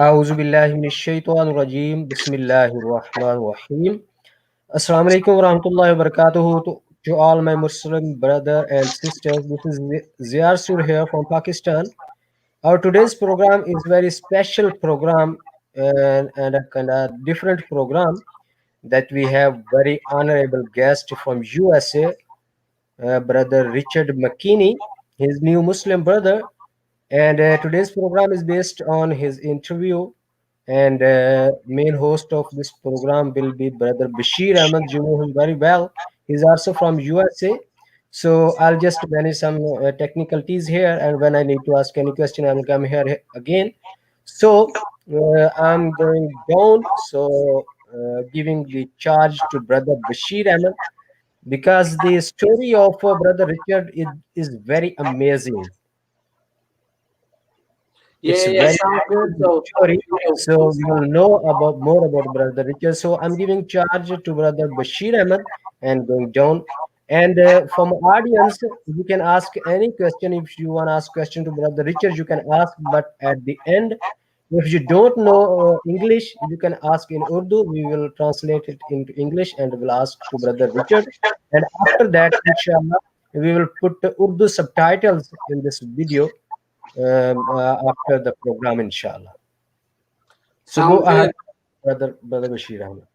أعوذ بالله من الشيطان الرجيم بسم الله الرحمن الرحيم Assalamu alaikum wa rahmatullahi wa barakatuhu to all my Muslim brother and sisters. This is Ziar Sur here from Pakistan. Our today's program is very special program and a kind of different program that we have very honorable guest from USA, brother Richard McKinney, his new Muslim brother, and today's program is based on his interview. And main host of this program will be Brother Bashir Ahmed. You know him very well. He's also from USA. So I'll just manage some technicalities here, and when I need to ask any question, I will come here again. So I'm going down. So giving the charge to Brother Bashir Ahmed because the story of Brother Richard is very amazing. It's Yeah, very sounds good. So, story. So we will know about more about Brother Richard. So I'm giving charge to Brother Bashir Ahmed and going down. And from audience, you can ask any question. If you want to ask question to Brother Richard, you can ask. But at the end, if you don't know English, you can ask in Urdu. We will translate it into English and we'll ask to Brother Richard. And after that, inshallah, we will put the Urdu subtitles in this video after the program, inshallah. So go sounds ahead, good. brother Bashir Ahmed.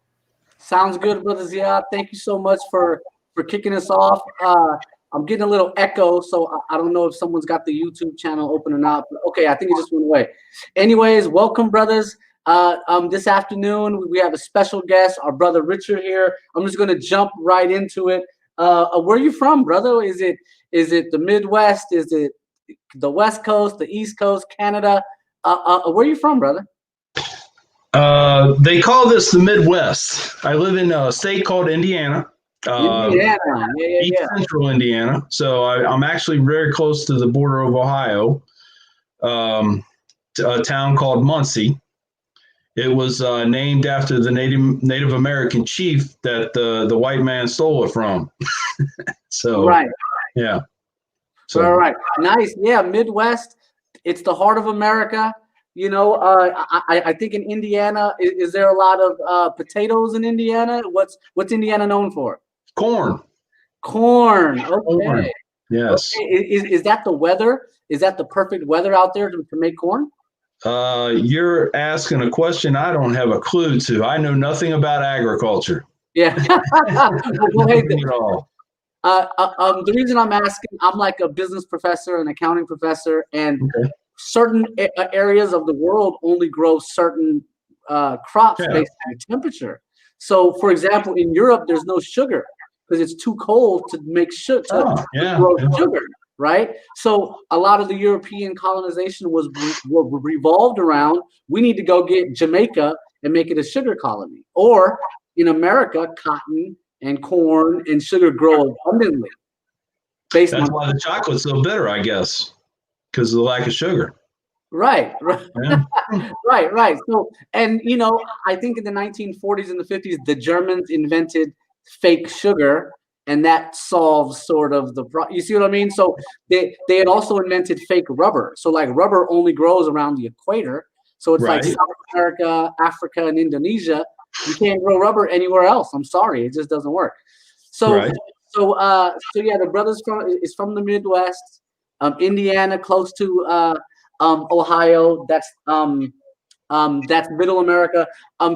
Sounds good, brother Ziad. Thank you so much for kicking us off. I'm getting a little echo, so I don't know if someone's got the YouTube channel open or not. But okay, I think it just went away. Anyways, welcome, brothers. This afternoon we have a special guest, our brother Richard here. I'm just gonna jump right into it. Where are you from, brother? Is it the Midwest? Is it the West Coast, the East Coast, Canada? Where are you from, brother? They call this the Midwest. I live in a state called Indiana. Indiana, East Central Indiana. So I'm actually very close to the border of Ohio. A town called Muncie. It was named after the Native American chief that the white man stole it from. So right, yeah. So all right, nice, yeah. Midwest, it's the heart of America. You know, I think in Indiana, is there a lot of potatoes in Indiana? What's Indiana known for? Corn. Corn. Okay. Corn. Yes. Okay. Is that the weather? Is that the perfect weather out there to make corn? You're asking a question I don't have a clue to. I know nothing about agriculture. Yeah. Well, hey, Nothing at all. the reason I'm asking, I'm like a business professor, an accounting professor, and Okay. certain areas of the world only grow certain crops Yeah. based on temperature. So, for example, in Europe, there's no sugar because it's too cold to make sugar, to grow sugar, right? So, a lot of the European colonization was revolved around, we need to go get Jamaica and make it a sugar colony. Or in America, cotton and corn and sugar grow abundantly. That's why the chocolate's so bitter, I guess, because of the lack of sugar. Right. Yeah. Right. So, and you know, I think in the 1940s and the 50s, the Germans invented fake sugar, and that solves sort of the you see what I mean? So they had also invented fake rubber. So like rubber only grows around the equator. So it's like South America, Africa, and Indonesia. You can't grow rubber anywhere else. I'm sorry, it just doesn't work. So so yeah, the brothers is from the Midwest, Indiana, close to Ohio. That's Middle America.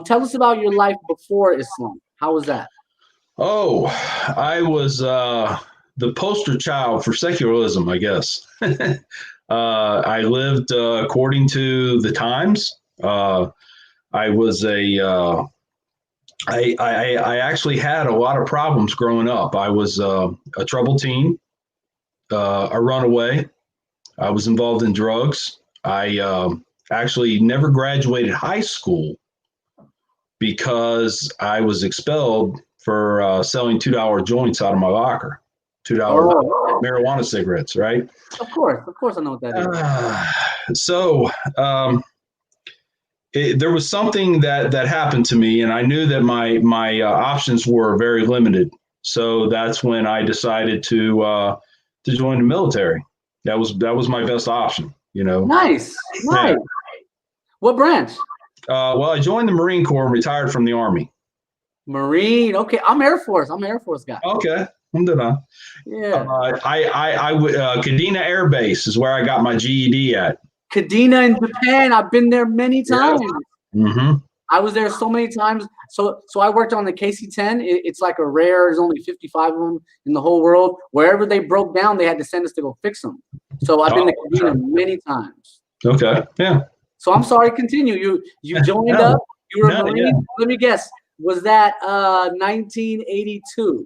Tell us about your life before Islam. How was that? Oh, I was the poster child for secularism, I guess. I lived according to the times. I was I actually had a lot of problems growing up. I was a troubled teen, a runaway. I was involved in drugs. I actually never graduated high school because I was expelled for selling $2 joints out of my locker, $2 marijuana cigarettes, right? Of course, I know what that is. So there was something that happened to me, and I knew that my options were very limited. So that's when I decided to join the military. That was my best option, you know. Nice. Yeah. What branch? Well, I joined the Marine Corps and retired from the Army. Marine. Okay, I'm Air Force. I'm an Air Force guy. Okay. Alhamdulillah. Yeah. I Kadena Air Base is where I got my GED at. Kadena in Japan. I've been there many times. Mm-hmm. I was there so many times. So I worked on the KC-10. It's like a rare. There's only 55 of them in the whole world. Wherever they broke down, they had to send us to go fix them. So I've been to Kadena many times. Okay. Yeah. So I'm sorry. Continue. You joined up. You were a Marine. Yeah. Let me guess. Was that 1982?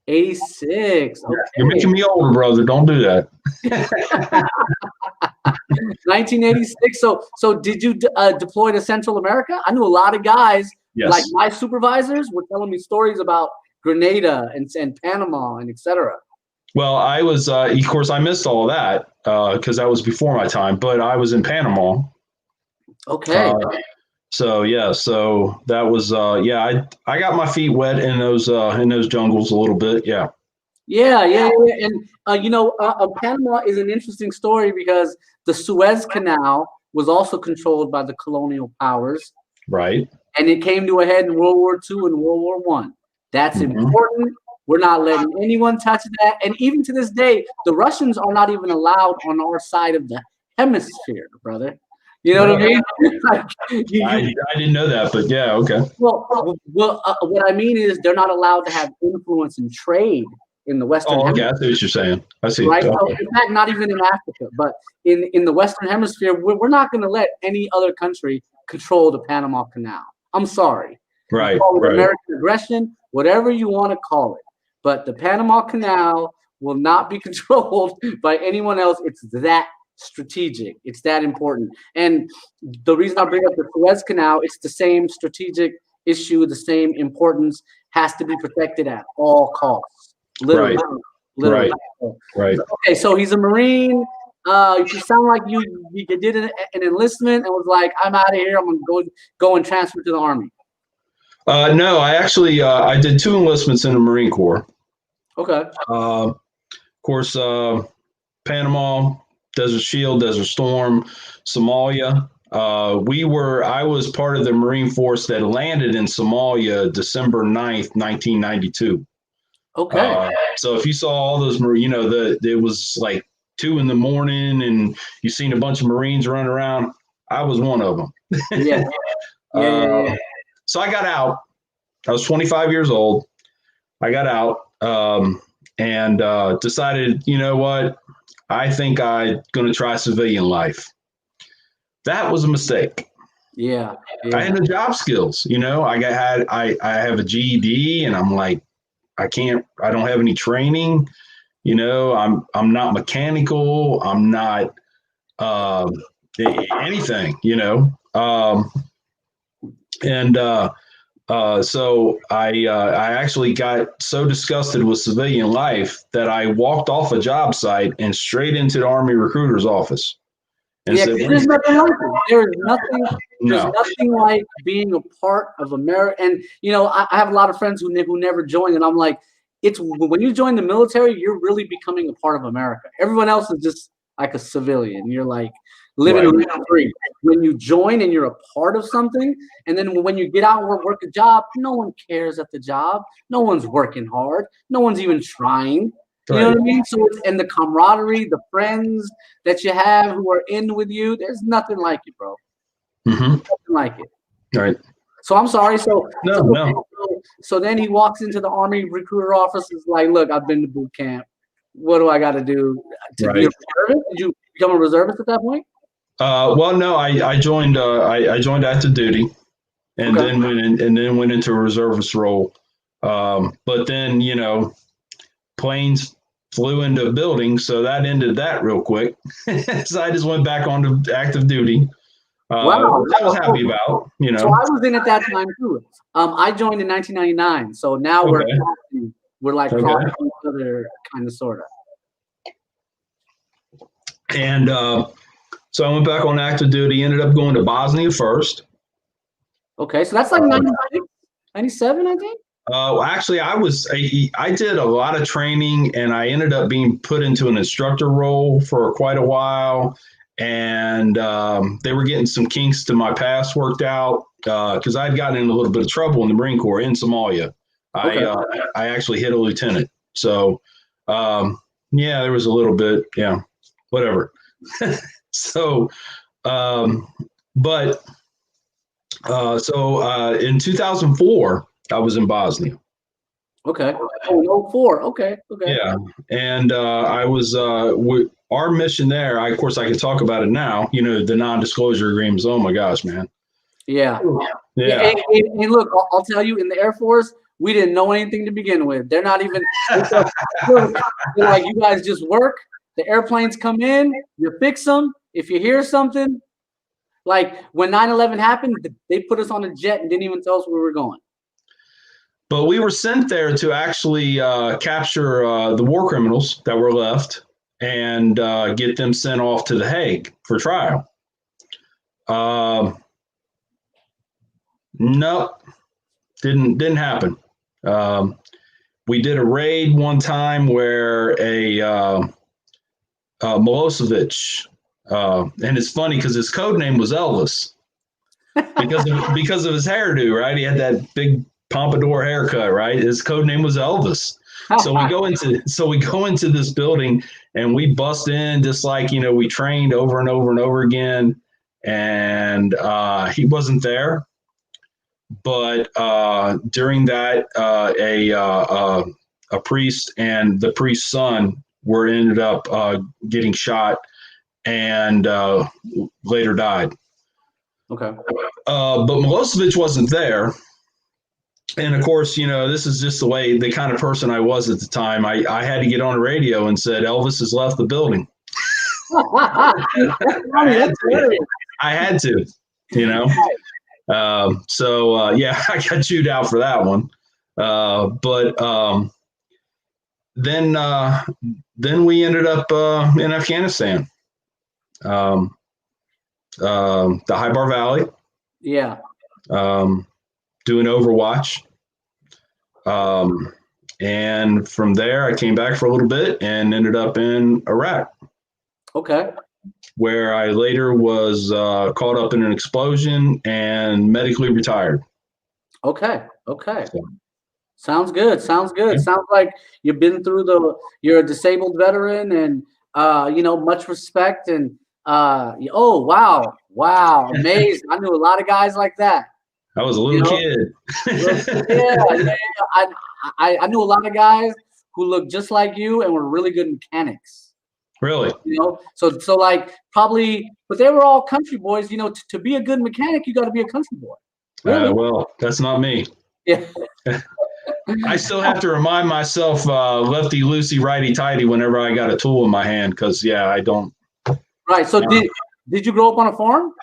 86. Okay. You're making me older, brother. Don't do that. 1986. So did you deploy to Central America? I knew a lot of guys, like my supervisors, were telling me stories about Grenada and Panama and etc. Well, I was, of course, I missed all of that because that was before my time. But I was in Panama. Okay. So that was I got my feet wet in those jungles a little bit. Yeah. And Panama is an interesting story because the Suez Canal was also controlled by the colonial powers. Right. And it came to a head in World War II and World War I. That's important. We're not letting anyone touch that. And even to this day, the Russians are not even allowed on our side of the hemisphere, brother. You know what I mean? I didn't know that, but yeah, okay. Well, what I mean is they're not allowed to have influence in trade in the Western Hemisphere. I see what you're saying. I see. Right? So, in fact, not even in Africa, but in the Western Hemisphere, we're not going to let any other country control the Panama Canal. I'm sorry. Right. Call it American aggression, whatever you want to call it. But the Panama Canal will not be controlled by anyone else. It's that strategic. It's that important. And the reason I bring up the Suez Canal, it's the same strategic issue, the same importance, has to be protected at all costs. Literally. Right. Okay, so he's a Marine. You sound like you did an enlistment and was like, I'm out of here. I'm going to go and transfer to the Army. No, I actually I did 2 enlistments in the Marine Corps. Okay. Of course, Panama, Desert Shield, Desert Storm, Somalia. I was part of the Marine Force that landed in Somalia December 9th, 1992. Okay. So if you saw all those, it was like 2 a.m. and you seen a bunch of Marines running around. I was one of them. Yeah. So I got out. I was 25 years old. I got out and decided, you know what? I think I'm going to try civilian life. That was a mistake. Yeah. I had no job skills. I have a GED and I'm like, I don't have any training. I'm not mechanical. I'm not anything, so I actually got so disgusted with civilian life that I walked off a job site and straight into the Army recruiter's office. And said, there's nothing like it. There's No. nothing like being a part of America. And I have a lot of friends who never joined, and I'm like, it's when you join the military, you're really becoming a part of America. Everyone else is just like a civilian. You're like living free. When you join and you're a part of something, and then when you get out and work a job, no one cares at the job. No one's working hard. No one's even trying. You know what I mean? So and the camaraderie, the friends that you have who are in with you, there's nothing like it, bro. Nothing like it. Right. So I'm sorry. No. So then he walks into the Army recruiter office. Is like, look, I've been to boot camp. What do I got to do to be a reservist? Did you become a reservist at that point? Well, no, I joined. I joined active duty, and then went into a reservist role. But then planes flew into a building, so that ended that real quick. So I just went back on to active duty. Wow, which I was happy about. So I was in at that time too. I joined in 1999. So now we're like crossing each other, kind of, sort of. And so I went back on active duty. Ended up going to Bosnia first. Okay, so that's like 96, 97, I think. Actually, I did a lot of training, and I ended up being put into an instructor role for quite a while. and they were getting some kinks to my past worked out because I'd gotten in a little bit of trouble in the Marine Corps in Somalia. Okay. I actually hit a lieutenant. So, yeah, there was a little bit, yeah, whatever. So, but in 2004, I was in Bosnia. Okay. Oh, 04. Okay. Okay. Yeah, and I was our mission there. Of course, I can talk about it now. You know, the non-disclosure agreements. Oh my gosh, man. Yeah. Yeah. And look, I'll tell you, in the Air Force, we didn't know anything to begin with. They're not even they're like, you guys just work. The airplanes come in, you fix them. If you hear something, like when 9/11 happened, they put us on a jet and didn't even tell us where we were going. But we were sent there to actually capture the war criminals that were left and get them sent off to The Hague for trial. Nope, didn't happen. We did a raid one time where a Milosevic, and it's funny because his code name was Elvis because of his hairdo, right? He had that big pompadour haircut, right? His code name was Elvis. So we go into this building and we bust in just like, you know, we trained over and over and over again, and he wasn't there. But during that, a priest and the priest's son ended up getting shot and later died. Okay. But Milosevic wasn't there. And of course, you know, this is just the kind of person I was at the time. I had to get on the radio and said, Elvis has left the building. I had to, you know. Yeah, I got chewed out for that one. Then we ended up in Afghanistan, the High Bar Valley. Yeah. Doing Overwatch. And from there, I came back for a little bit and ended up in Iraq. Okay. Where I later was caught up in an explosion and medically retired. Okay. Okay. Sounds good. Sounds good. Yeah. Sounds like you've been through you're a disabled veteran, and you know, much respect. And oh wow, amazing! I knew a lot of guys like that. I was a little kid. Yeah. I knew a lot of guys who looked just like you and were really good mechanics. Really? You know, so like probably, but they were all country boys. You know, to be a good mechanic, you got to be a country boy. Really? Well, that's not me. Yeah. I still have to remind myself lefty loosey, righty tighty whenever I got a tool in my hand, because I don't. Right. So did you grow up on a farm?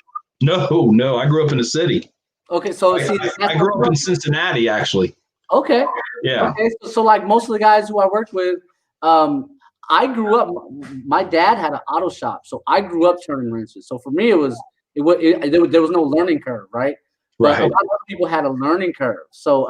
No. I grew up in the city. Okay, so I grew up in Cincinnati, actually. Okay. Yeah. Okay, so like most of the guys who I worked with, I grew up. My dad had an auto shop, so I grew up turning wrenches. So for me, there was no learning curve, right? But a lot of people had a learning curve. So,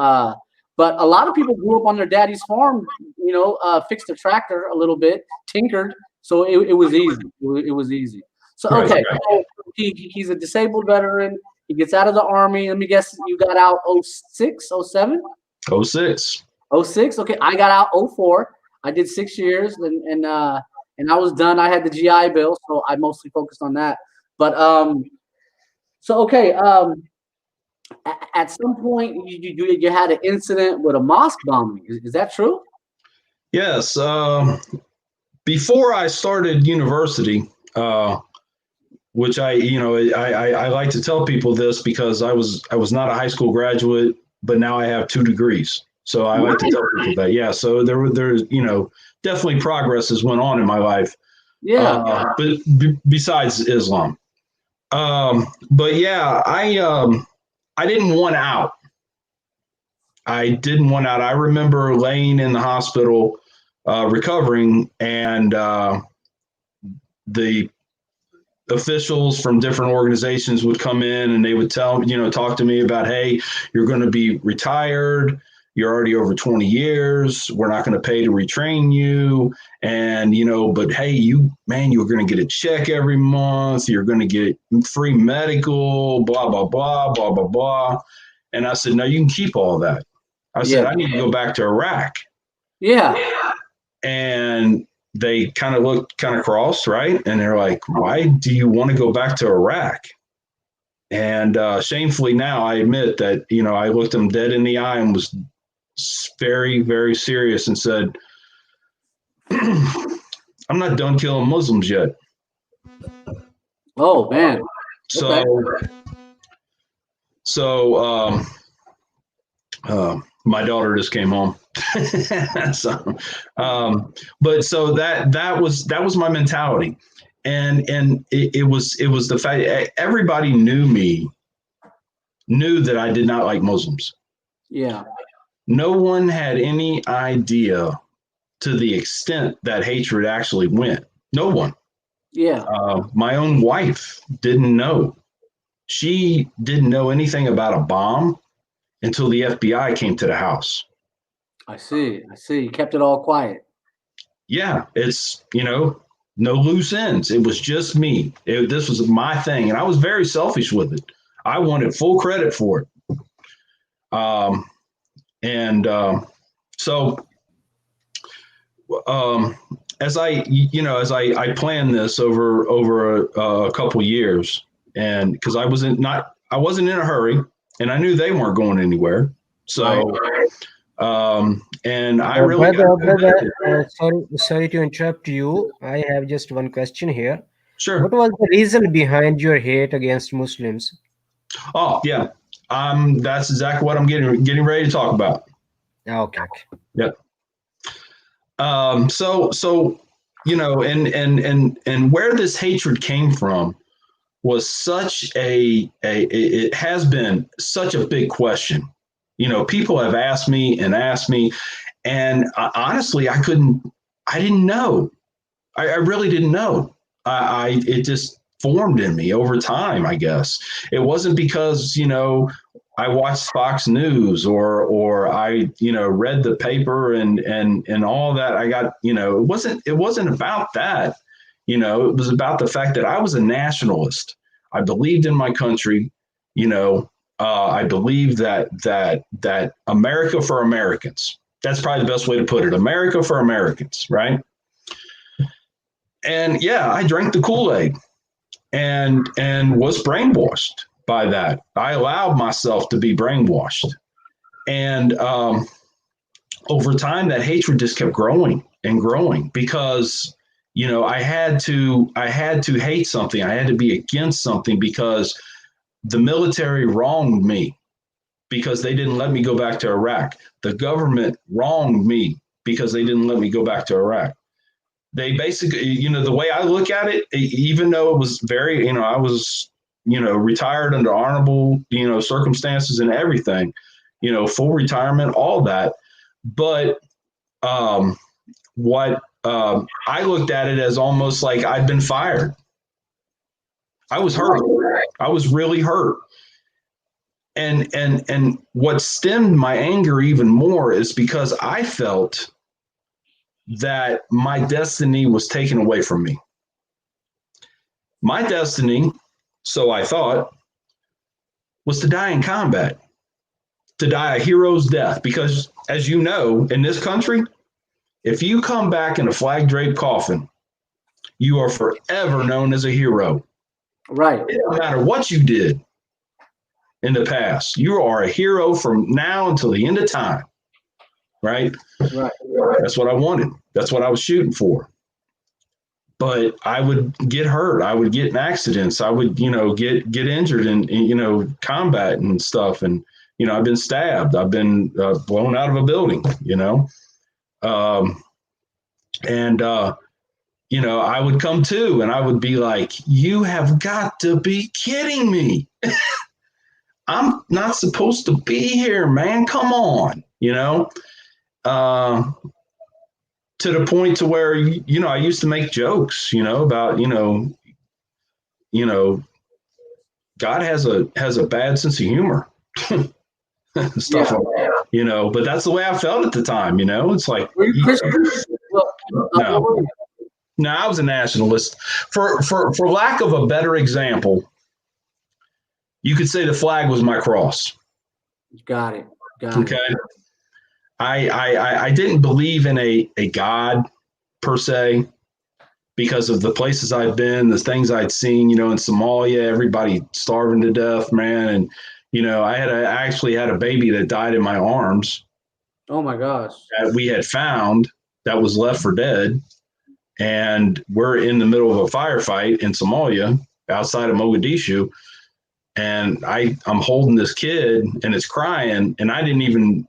but a lot of people grew up on their daddy's farm. You know, fixed a tractor a little bit, tinkered. So it was easy. It was easy. So okay, so he's a disabled veteran. He gets out of the Army. Let me guess, you got out 06, 07? 06. 06. Okay, I got out 04. I did 6 years, and I was done. I had the GI Bill, so I mostly focused on that. But so okay, at some point you had an incident with a mosque bombing. Is that true? Yes. Before I started university, which I like to tell people this because I was not a high school graduate, but now I have 2 degrees. So I like to tell people that. Yeah. So there's definitely progress has went on in my life. Yeah. But besides Islam, but yeah, I didn't want out. I remember laying in the hospital, recovering, and the officials from different organizations would come in and they would talk to me about, hey, you're going to be retired. you're already over 20 years. We're not going to pay to retrain you. And, but hey, you're going to get a check every month. You're going to get free medical, blah, blah, blah, blah, blah, blah. And I said, no, you can keep all that. I said, I need to go back to Iraq. Yeah. And they kind of looked kind of cross, right? And they're like, why do you want to go back to Iraq? And shamefully now I admit that, I looked them dead in the eye and was very, very serious and said, I'm not done killing Muslims yet. Oh, man. So, my daughter just came home. But so that was my mentality. And it was the fact everybody knew that I did not like Muslims. Yeah. No one had any idea to the extent that hatred actually went. No one. Yeah. My own wife didn't know. She didn't know anything about a bomb until the FBI came to the house. I see. You kept it all quiet. Yeah, it's, no loose ends. It was just me. This was my thing. And I was very selfish with it. I wanted full credit for it. So as I planned this over a couple years, and because I wasn't in a hurry, and I knew they weren't going anywhere. So, and I really sorry to interrupt you. I have just one question here. Sure. What was the reason behind your hate against Muslims? Oh yeah, that's exactly what I'm getting ready to talk about. Okay. Yep. So and where this hatred came from was it has been such a big question. People have asked me, and honestly, I didn't know. I really didn't know. It just formed in me over time, I guess. It wasn't because, I watched Fox News or I, read the paper and all that. I got, it wasn't about that. It was about the fact that I was a nationalist. I believed in my country. I believe that America for Americans. That's probably the best way to put it. America for Americans, right? And yeah, I drank the Kool-Aid and was brainwashed by that. I allowed myself to be brainwashed. And over time, that hatred just kept growing and growing because, I had to hate something. I had to be against something because the military wronged me because they didn't let me go back to Iraq. The government wronged me because they didn't let me go back to Iraq. They basically, the way I look at it, even though it was very, I was, retired under honorable, circumstances and everything, full retirement, all that. But what I looked at it as almost like I'd been fired. I was hurt. I was really hurt. And what stemmed my anger even more is because I felt that my destiny was taken away from me. My destiny, so I thought, was to die in combat, to die a hero's death. Because as you know, in this country, if you come back in a flag draped coffin, you are forever known as a hero. Right. It doesn't matter what you did in the past. You are a hero from now until the end of time. Right? Right. That's what I wanted. That's what I was shooting for. But I would get hurt. I would get in accidents. I would, get injured in combat and stuff. And, I've been stabbed. I've been blown out of a building, I would come to and I would be like, you have got to be kidding me. I'm not supposed to be here, man. Come on, to the point to where, I used to make jokes, about, God has a bad sense of humor. Stuff like that, you know, but that's the way I felt at the time, you know. It's like, Were you Christian? Well, no, what were you? no, I was a nationalist. For lack of a better example, you could say the flag was my cross. Got it. Okay. I didn't believe in a God per se because of the places I've been, the things I'd seen, you know, in Somalia, everybody starving to death, man. And, you know, I actually had a baby that died in my arms Oh my gosh. that we had found that was left for dead. And we're in the middle of a firefight in Somalia outside of Mogadishu. And I'm holding this kid and it's crying. And I didn't even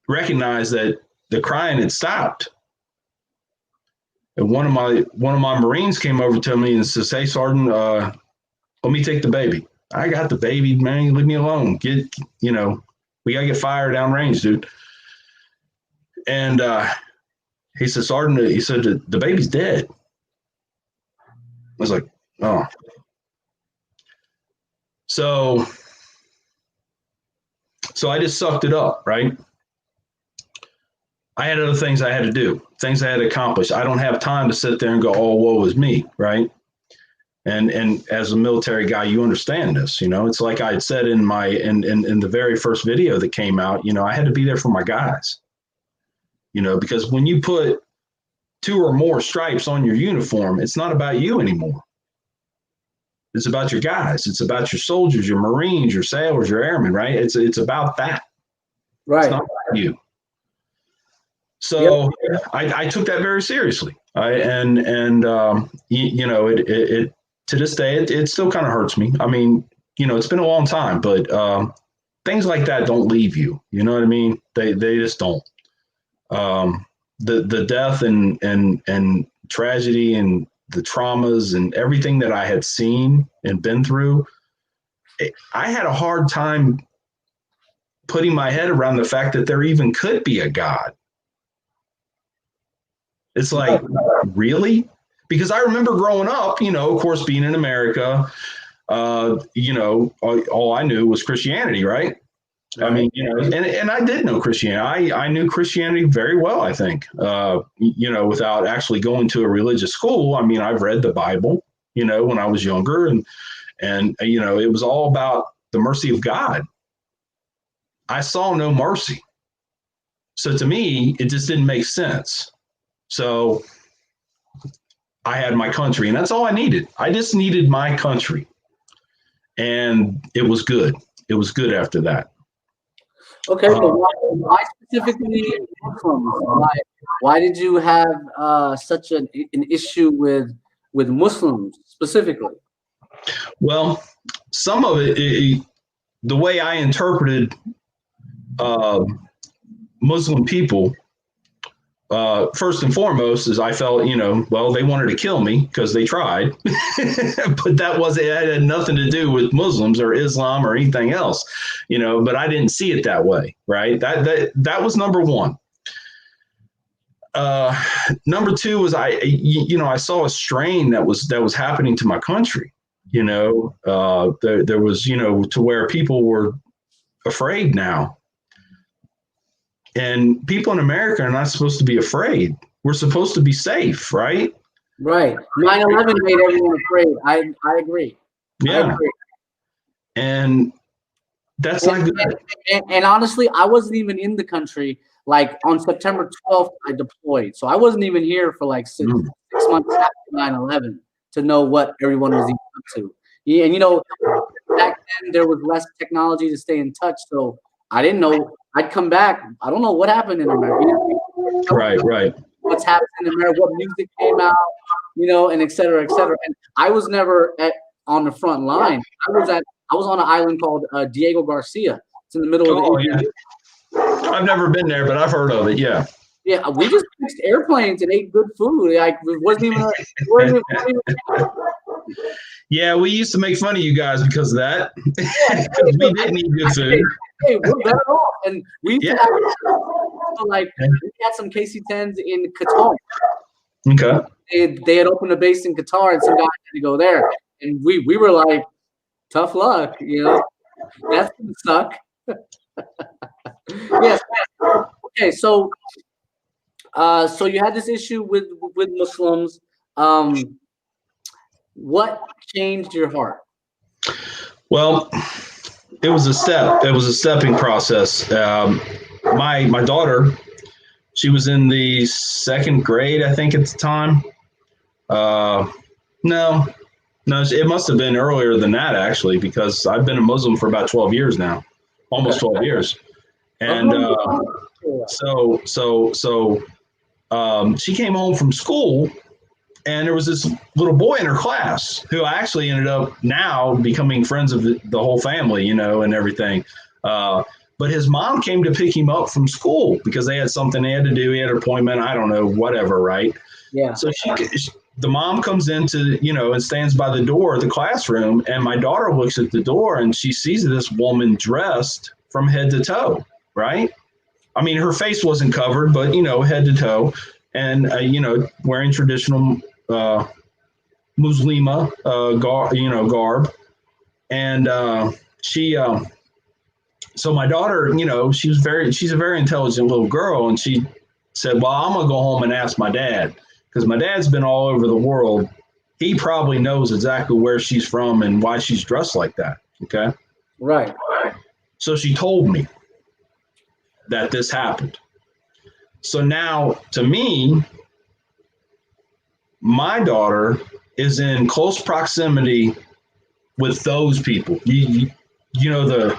recognize that the crying had stopped. And one of my Marines came over to me and says, "Hey, Sergeant, let me take the baby." I got the baby, man. Leave me alone. We gotta get fire downrange, dude. And he said, "Sergeant," he said, "the baby's dead." I was like, "Oh." So I just sucked it up, right? I had other things I had to do, things I had to accomplish. I don't have time to sit there and go, "Oh, woe is me," right? And as a military guy, you understand this, you know. It's like I had said in the very first video that came out, you know, I had to be there for my guys, you know, because when you put 2 or more stripes on your uniform, it's not about you anymore. It's about your guys. It's about your soldiers, your Marines, your sailors, your airmen, right? It's about that. Right. It's not about you. So yep. I took that very seriously. You know, it to this day, it still kind of hurts me. I mean, you know, it's been a long time, but things like that don't leave you. You know what I mean? They just don't. The death and tragedy and the traumas and everything that I had seen and been through, I had a hard time putting my head around the fact that there even could be a God. It's like, really? Because I remember growing up, you know, of course, being in America, you know, all I knew was Christianity, right? I mean, you know, and I did know Christianity. I knew Christianity very well, I think, you know, without actually going to a religious school. I mean, I've read the Bible, you know, when I was younger, and you know, it was all about the mercy of God. I saw no mercy. So to me, it just didn't make sense. So I had my country, and that's all I needed. I just needed my country. And it was good. It was good after that. Okay, but why specifically Muslims? Why did you have such an issue with Muslims specifically? Well, some of it, the way I interpreted Muslim people, first and foremost, is I felt, you know, well, they wanted to kill me because they tried, but it had nothing to do with Muslims or Islam or anything else, you know. But I didn't see it that way, right? That was number one. Number two was I saw a strain that was happening to my country. You know, there was, you know, to where people were afraid now. And people in America are not supposed to be afraid. We're supposed to be safe, right? Right. 9/11 made everyone afraid. I agree. Yeah. I agree. And that's not good. And honestly, I wasn't even in the country. Like on September 12th, I deployed. So I wasn't even here for like six months after 9/11 to know what everyone was even up to. Yeah, and you know, back then there was less technology to stay in touch. So I didn't know. I'd come back. I don't know what happened in America. Right. What's happened in America? What music came out? You know, and et cetera, et cetera. And I was never on the front line. I was on an island called Diego Garcia. It's in the middle of the Indian Ocean. I've never been there, but I've heard of it. Yeah. Yeah, we just fixed airplanes and ate good food. Like it wasn't even. Yeah, we used to make fun of you guys because of that. Because we didn't eat good food. Hey, we're better off. And we had some KC-10s in Qatar. Okay. They had opened a base in Qatar, and some guy had to go there. And we were like, tough luck, you know. That's gonna suck. Yes. Okay. So, so you had this issue with Muslims. What changed your heart? Well, it was a step. It was a stepping process. My daughter, she was in the second grade, I think, at the time. No, it must have been earlier than that, actually, because I've been a Muslim for about 12 years now, almost 12 years. And she came home from school, and there was this little boy in her class who actually ended up now becoming friends of the whole family, you know, and everything. But his mom came to pick him up from school because they had something they had to do. He had an appointment, I don't know, whatever, right? Yeah. So the mom comes into, you know, and stands by the door of the classroom, and my daughter looks at the door and she sees this woman dressed from head to toe, right? I mean, her face wasn't covered, but, you know, head to toe, and, you know, wearing traditional Muslima garb. And so my daughter, you know, she's a very intelligent little girl, and she said, well, I'm going to go home and ask my dad, because my dad's been all over the world. He probably knows exactly where she's from and why she's dressed like that. Okay. Right. So she told me that this happened. So now, to me, my daughter is in close proximity with those people. You know,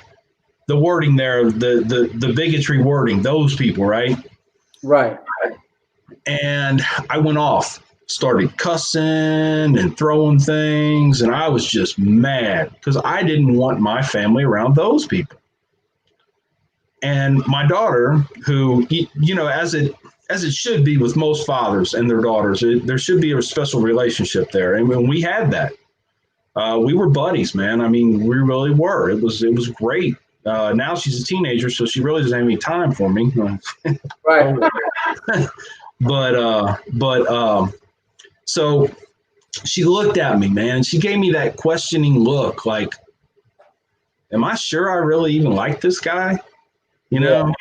the wording there, the bigotry wording, those people, right? Right. And I went off, started cussing and throwing things, and I was just mad because I didn't want my family around those people. And my daughter, who, you know, as it should be with most fathers and their daughters, there should be a special relationship there. And when we had that, we were buddies, man. I mean, we really were. It was great. Now she's a teenager, so she really doesn't have any time for me. Right. But so she looked at me, man, and she gave me that questioning look, like, am I sure I really even like this guy? You know,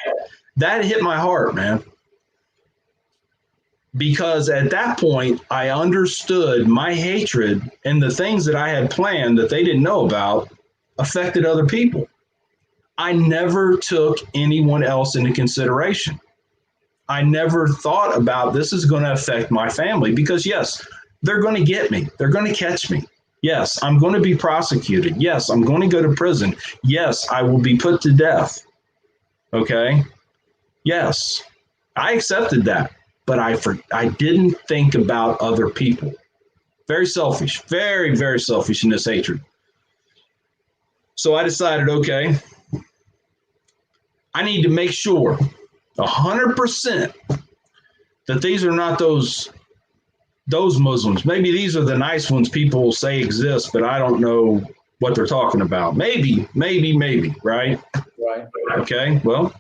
that hit my heart, man. Because at that point, I understood my hatred and the things that I had planned that they didn't know about affected other people. I never took anyone else into consideration. I never thought about this is going to affect my family, because yes, they're going to get me. They're going to catch me. Yes, I'm going to be prosecuted. Yes, I'm going to go to prison. Yes, I will be put to death. Okay. Yes, I accepted that, but I didn't think about other people. Very selfish, very, very selfish in this hatred. So I decided, okay, I need to make sure 100% that these are not those Muslims. Maybe these are the nice ones people say exist, but I don't know what they're talking about. Maybe, right? Right. Okay, well,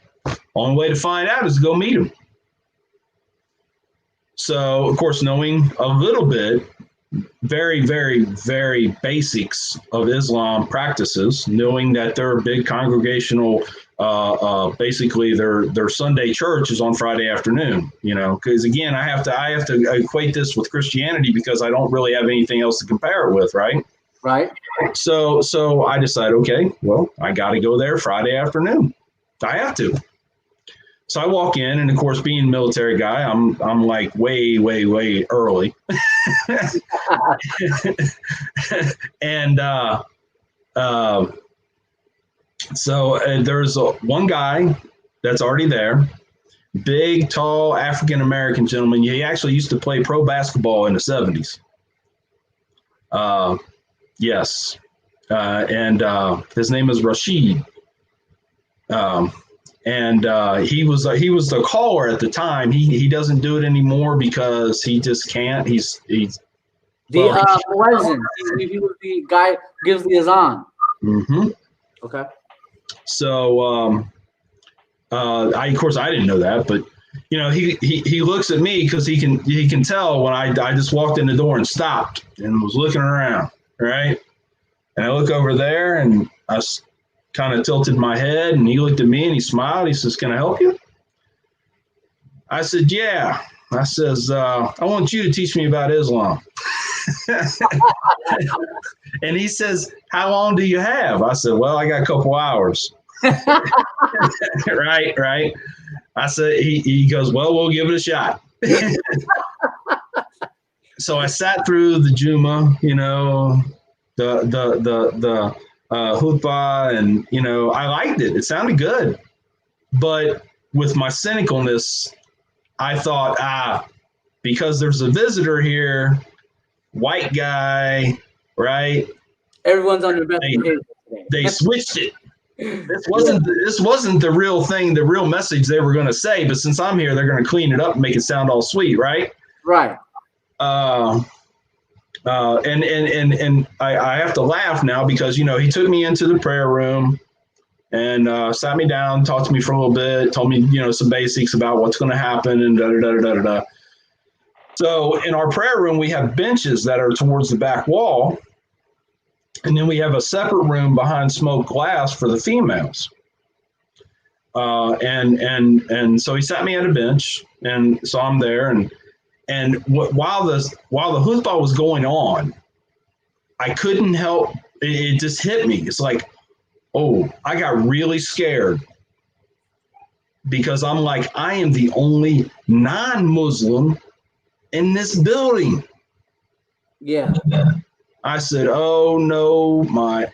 only way to find out is to go meet them. So, of course, knowing a little bit, very, very, very basics of Islam practices, knowing that their big congregational, basically their Sunday church is on Friday afternoon, you know, because again, I have to equate this with Christianity because I don't really have anything else to compare it with, right? Right. So I decided, okay, well, I got to go there Friday afternoon. I have to. So I walk in, and of course, being a military guy, I'm like way, way, way early. And so there's one guy that's already there, big, tall, African-American gentleman. He actually used to play pro basketball in the 70s. Yes. And his name is Rashid. And he was the caller at the time. He doesn't do it anymore because he just can't. He's Muezzin. He was the guy who gives the azan. Mm-hmm. Okay. So of course I didn't know that, but you know, he looks at me because he can tell when I just walked in the door and stopped and was looking around, right? And I look over there and kind of tilted my head, and he looked at me and he smiled. He says, "Can I help you?" I said, "Yeah." I says, "I want you to teach me about Islam." And he says, "How long do you have?" I said, "Well, I got a couple hours." Right. I said, he goes, "Well, we'll give it a shot." So I sat through the Juma, the khutbah, and I liked it. It sounded good, but with my cynicalness, I thought, because there's a visitor here, white guy, right? Everyone's on your best behavior today. They switched it. This wasn't the real thing, the real message they were going to say. But since I'm here, they're going to clean it up and make it sound all sweet, right? Right. And I have to laugh now because he took me into the prayer room and sat me down, talked to me for a little bit, told me some basics about what's going to happen and da da da da da da. So in our prayer room, we have benches that are towards the back wall. And then we have a separate room behind smoked glass for the females. And so he sat me at a bench, and so I'm there. And while the khutbah was going on, I couldn't help. It just hit me. It's like, oh, I got really scared because I'm like, I am the only non-Muslim in this building. Yeah. I said, "Oh no,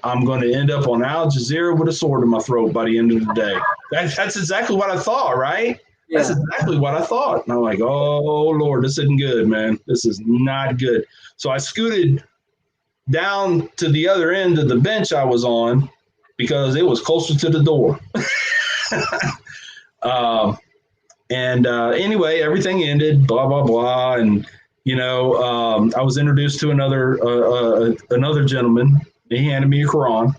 I'm going to end up on Al Jazeera with a sword in my throat by the end of the day." That's exactly what I thought, right? Yeah. That's exactly what I thought. And I'm like, "Oh Lord, this isn't good, man. This is not good." So I scooted down to the other end of the bench I was on because it was closer to the door. Anyway, everything ended, blah, blah, blah. And I was introduced to another gentleman. He handed me a Quran.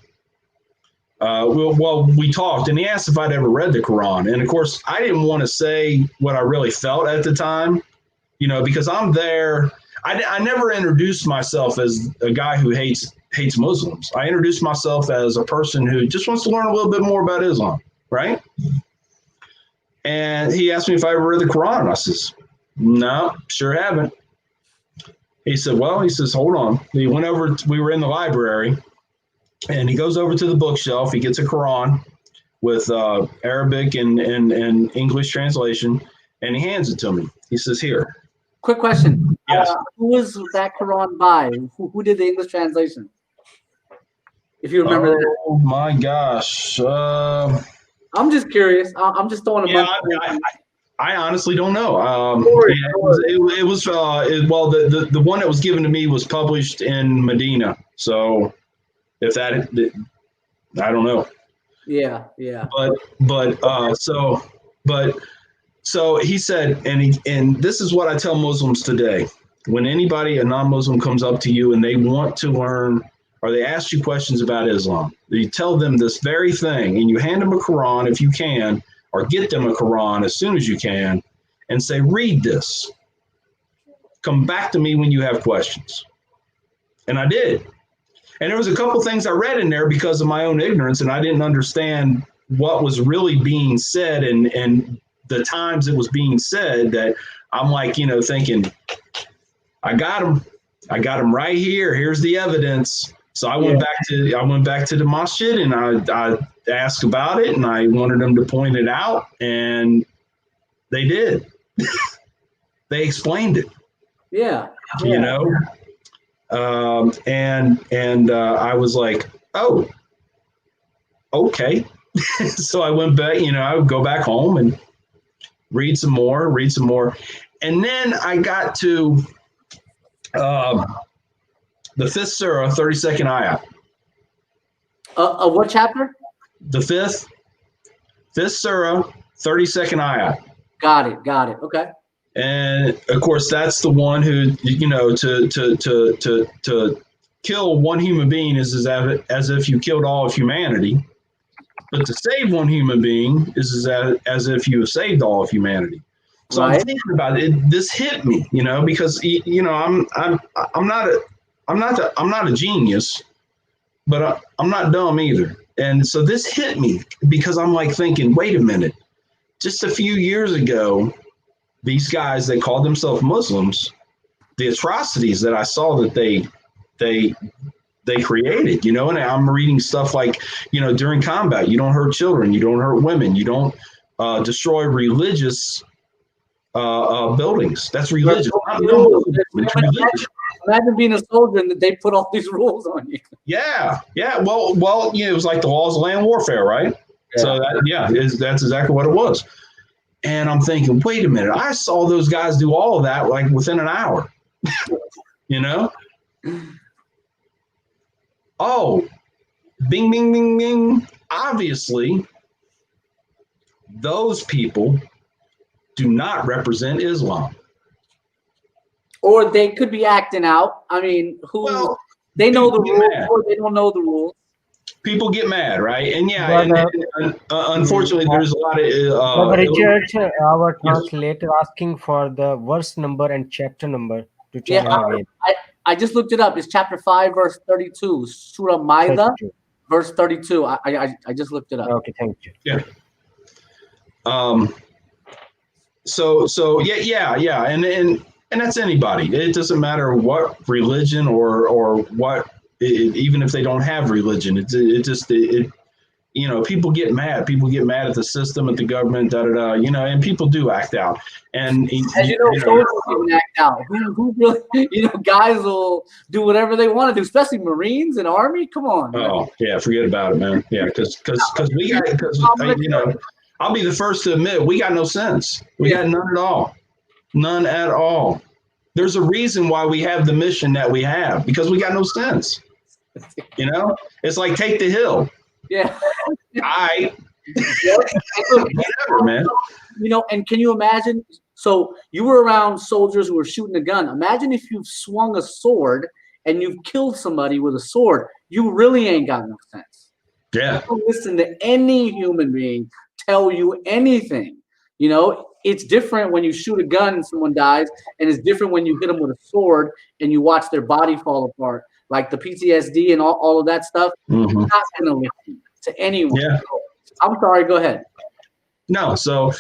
We talked, and he asked if I'd ever read the Quran. And of course, I didn't want to say what I really felt at the time, because I'm there. I never introduced myself as a guy who hates Muslims. I introduced myself as a person who just wants to learn a little bit more about Islam, right? And he asked me if I ever read the Quran. I says, "No, sure haven't." He said, "Hold on." He went over, we were in the library, and he goes over to the bookshelf. He gets a Quran with Arabic and English translation, and he hands it to me. He says, "Here." Quick question. Yes. Who was that Quran by? Who did the English translation? If you remember that. Oh, my gosh. I'm just curious. I'm just throwing a bunch. I honestly don't know. It was the one that was given to me was published in Medina. So if that, I don't know. Yeah. So he said, and this is what I tell Muslims today. When a non-Muslim comes up to you and they want to learn, or they ask you questions about Islam, you tell them this very thing, and you hand them a Quran if you can, or get them a Quran as soon as you can, and say, "Read this. Come back to me when you have questions." And I did. And there was a couple things I read in there because of my own ignorance, and I didn't understand what was really being said and the times it was being said, that I'm like, thinking, I got him right here. Here's the evidence. So I went back to the masjid, and I asked about it, and I wanted them to point it out, and they did. They explained it. Yeah. And I was like, oh, okay. So I went back. I would go back home and read some more, and then I got to the fifth surah, 32nd ayah. What chapter? The fifth surah, 32nd ayah. Got it. Okay. And of course, that's the one who, to kill one human being is as if you killed all of humanity. But to save one human being is as if you have saved all of humanity. So right. I'm thinking about it. This hit me, because I'm not a genius, but I'm not dumb either. And so this hit me because I'm like thinking, wait a minute, just a few years ago, these guys, they called themselves Muslims, the atrocities that I saw that they created, you know, and I'm reading stuff like, you know, during combat, you don't hurt children, you don't hurt women, you don't destroy religious buildings. That's religious. It's religious. Imagine being a soldier and they put all these rules on you. Yeah. Well, you know, it was like the laws of land warfare, right? Yeah. So that's exactly what it was. And I'm thinking, wait a minute, I saw those guys do all of that like within an hour, you know? Oh, bing, bing, bing, bing. Obviously, those people do not represent Islam. Or they could be acting out. I mean, they know the rules or they don't know the rules. People get mad, right? And unfortunately, there's a lot of. Richard, our translator asking for the verse number and chapter number to tell him again. I just looked it up. It's chapter 5, verse 32. Surah Maida, verse 32. I just looked it up. Okay, thank you. Yeah. So yeah, and that's anybody. It doesn't matter what religion or what. Even if they don't have religion, it you know, people get mad. People get mad at the system, at the government, you know, and people do act out. And as you know, soldiers even act out. Who really, you know, guys will do whatever they want to do, especially Marines and Army. Come on. Oh man. Yeah, forget about it, man. Yeah, because you know, I'll be the first to admit we got no sense. We got none at all. None at all. There's a reason why we have the mission that we have, because we got no sense. You know, it's like take the hill. Yeah. Whatever, man. You know, and can you imagine? So you were around soldiers who were shooting a gun. Imagine if you've swung a sword and you've killed somebody with a sword. You really ain't got no sense. Yeah. Don't listen to any human being tell you anything. You know, it's different when you shoot a gun and someone dies, and it's different when you hit them with a sword and you watch their body fall apart. Like the PTSD and all of that stuff. Mm-hmm. Not going to listen to anyone. Yeah. I'm sorry. Go ahead. No. So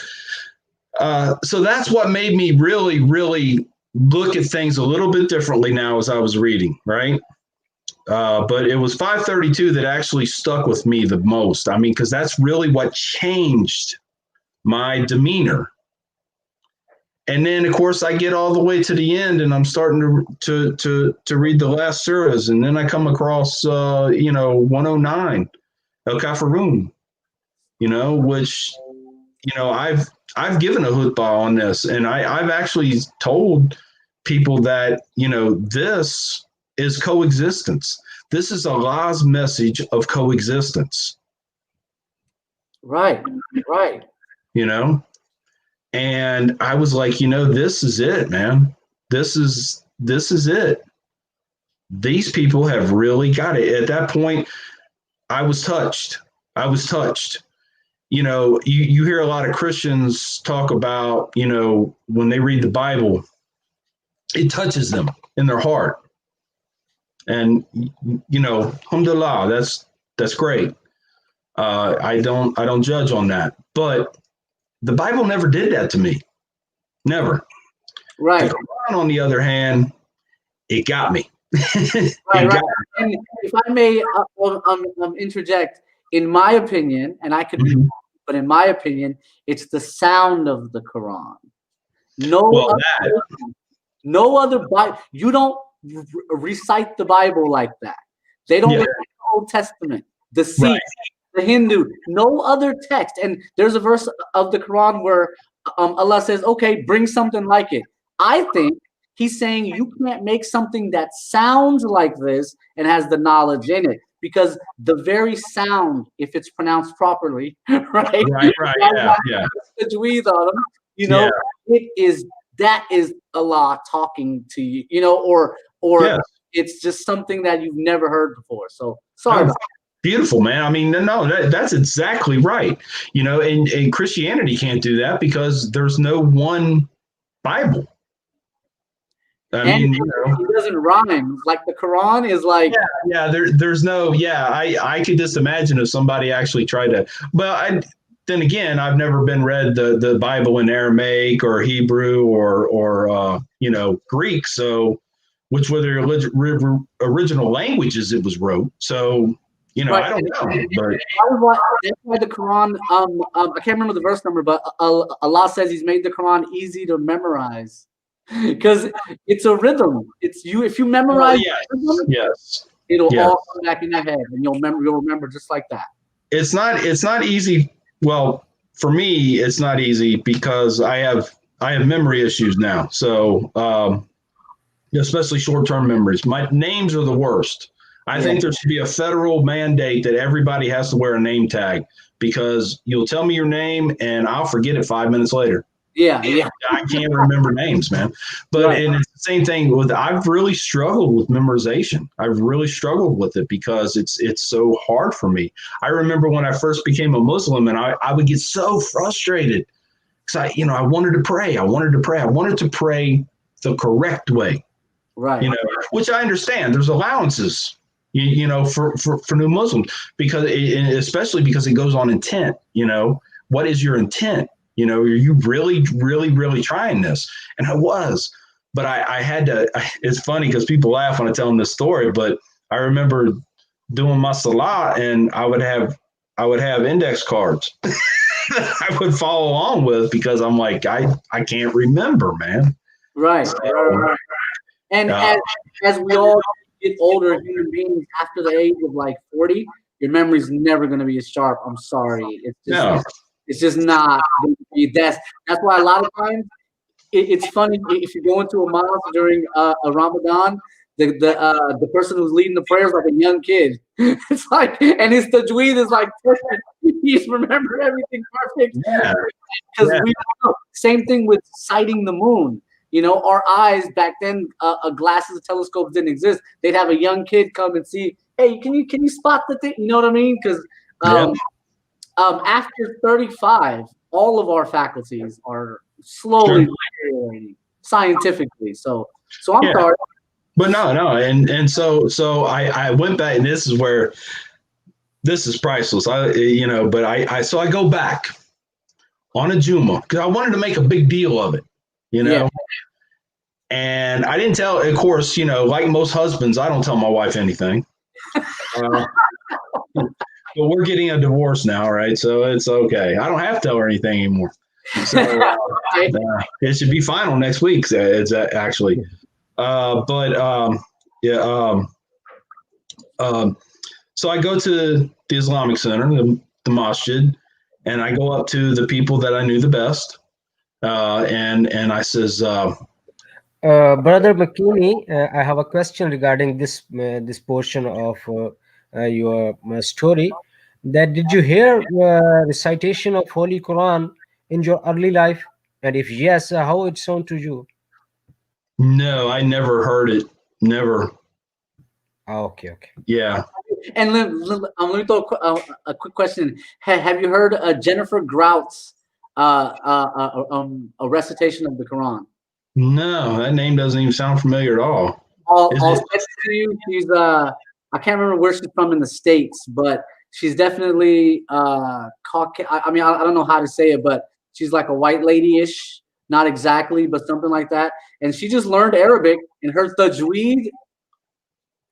that's what made me really, really look at things a little bit differently now as I was reading, right? But it was 532 that actually stuck with me the most. I mean, because that's really what changed my demeanor. And then, of course, I get all the way to the end, and I'm starting to read the last surahs, and then I come across, 109, El Kafirun, you know, which, you know, I've given a khutbah on this, and I've actually told people that, you know, this is coexistence. This is Allah's message of coexistence. Right. You know? And I was like, you know, this is it, man. This is it. These people have really got it. At that point, I was touched. You know, you hear a lot of Christians talk about, you know, when they read the Bible, it touches them in their heart. And, you know, alhamdulillah, that's great. I don't judge on that. But the Bible never did that to me. Never. Right. The Quran, on the other hand, it got me. Right. And if I may interject, in my opinion, and I could be wrong, but in my opinion, it's the sound of the Quran. No other Bible. You don't recite the Bible like that. They don't recite the Old Testament, the Sikh, the Hindu, no other text. And there's a verse of the Quran where Allah says, okay, bring something like it. I think he's saying you can't make something that sounds like this and has the knowledge in it, because the very sound, if it's pronounced properly, right? Yeah. You know, that is Allah talking to you, you know, or it's just something that you've never heard before. So sorry about that. Beautiful, man. I mean, no, that's exactly right. You know, and Christianity can't do that because there's no one Bible. I And mean, you know, it doesn't rhyme. Like the Quran is like. yeah. There's no. Yeah, I could just imagine if somebody actually tried to. But then again, I've never been read the Bible in Aramaic or Hebrew or you know, Greek. So, which were the original languages it was wrote. So, you know, Right. I don't know. But That's why the Quran, I can't remember the verse number, but Allah says He's made the Quran easy to memorize because it's a rhythm. It's you. If you memorize the rhythm, yes. it'll Yes. all come back in your head, and you'll remember just like that. It's not easy. Well, for me, it's not easy because I have memory issues now. So, especially short-term memories. My names are the worst. I think there should be a federal mandate that everybody has to wear a name tag because you'll tell me your name and I'll forget it 5 minutes later. Yeah. I can't remember names, man. But Right. and it's the same thing with. I've really struggled with memorization. I've really struggled with it because it's so hard for me. I remember when I first became a Muslim, and I would get so frustrated because I wanted to pray. I wanted to pray the correct way. Right. You know, which I understand. There's allowances. You know, for new Muslims because especially because it goes on intent. You know, what is your intent? You know, are you really, really, really trying this? And I was, but I had to. It's funny because people laugh when I tell them this story, but I remember doing my salah, and I would have index cards I would follow along with because I'm like I can't remember, man. Right. So, Right. And as we all get older human beings after the age of like 40, your memory's never going to be as sharp. I'm sorry. It's just not going to be. That's why a lot of times it's funny if you go into a mosque during a Ramadan, the person who's leading the prayers like a young kid. It's like, and his tajweed is like perfect. He's remembered everything perfect. Yeah. Because we know. Same thing with sighting the moon. You know, our eyes back then, glasses, telescopes didn't exist. They'd have a young kid come and see, hey, can you spot the thing? You know what I mean? Because after 35, all of our faculties are slowly deteriorating scientifically. So I'm sorry. But no, and so I went back, and this is where this is priceless. But I go back on a Juma because I wanted to make a big deal of it, you know. Yeah. And I didn't tell, of course, like most husbands, I don't tell my wife anything. But we're getting a divorce now, right? So it's okay. I don't have to tell her anything anymore. So it should be final next week. It's actually, so I go to the Islamic Center, the masjid, and I go up to the people that I knew the best, and I says, Brother Mckinney, I have a question regarding this portion of your story. That did you hear recitation of Holy Quran in your early life? And if yes, how it sound to you? no, I never heard it. Never. Okay. Yeah. And let me throw a quick question. Have you heard Jennifer Grout's a recitation of the Quran? No, that name doesn't even sound familiar at all. I'll send it to you. She's I can't remember where she's from in the States, but she's definitely Caucasian. I mean, I don't know how to say it, but she's like a white lady-ish, not exactly, but something like that. And she just learned Arabic, and her tajweed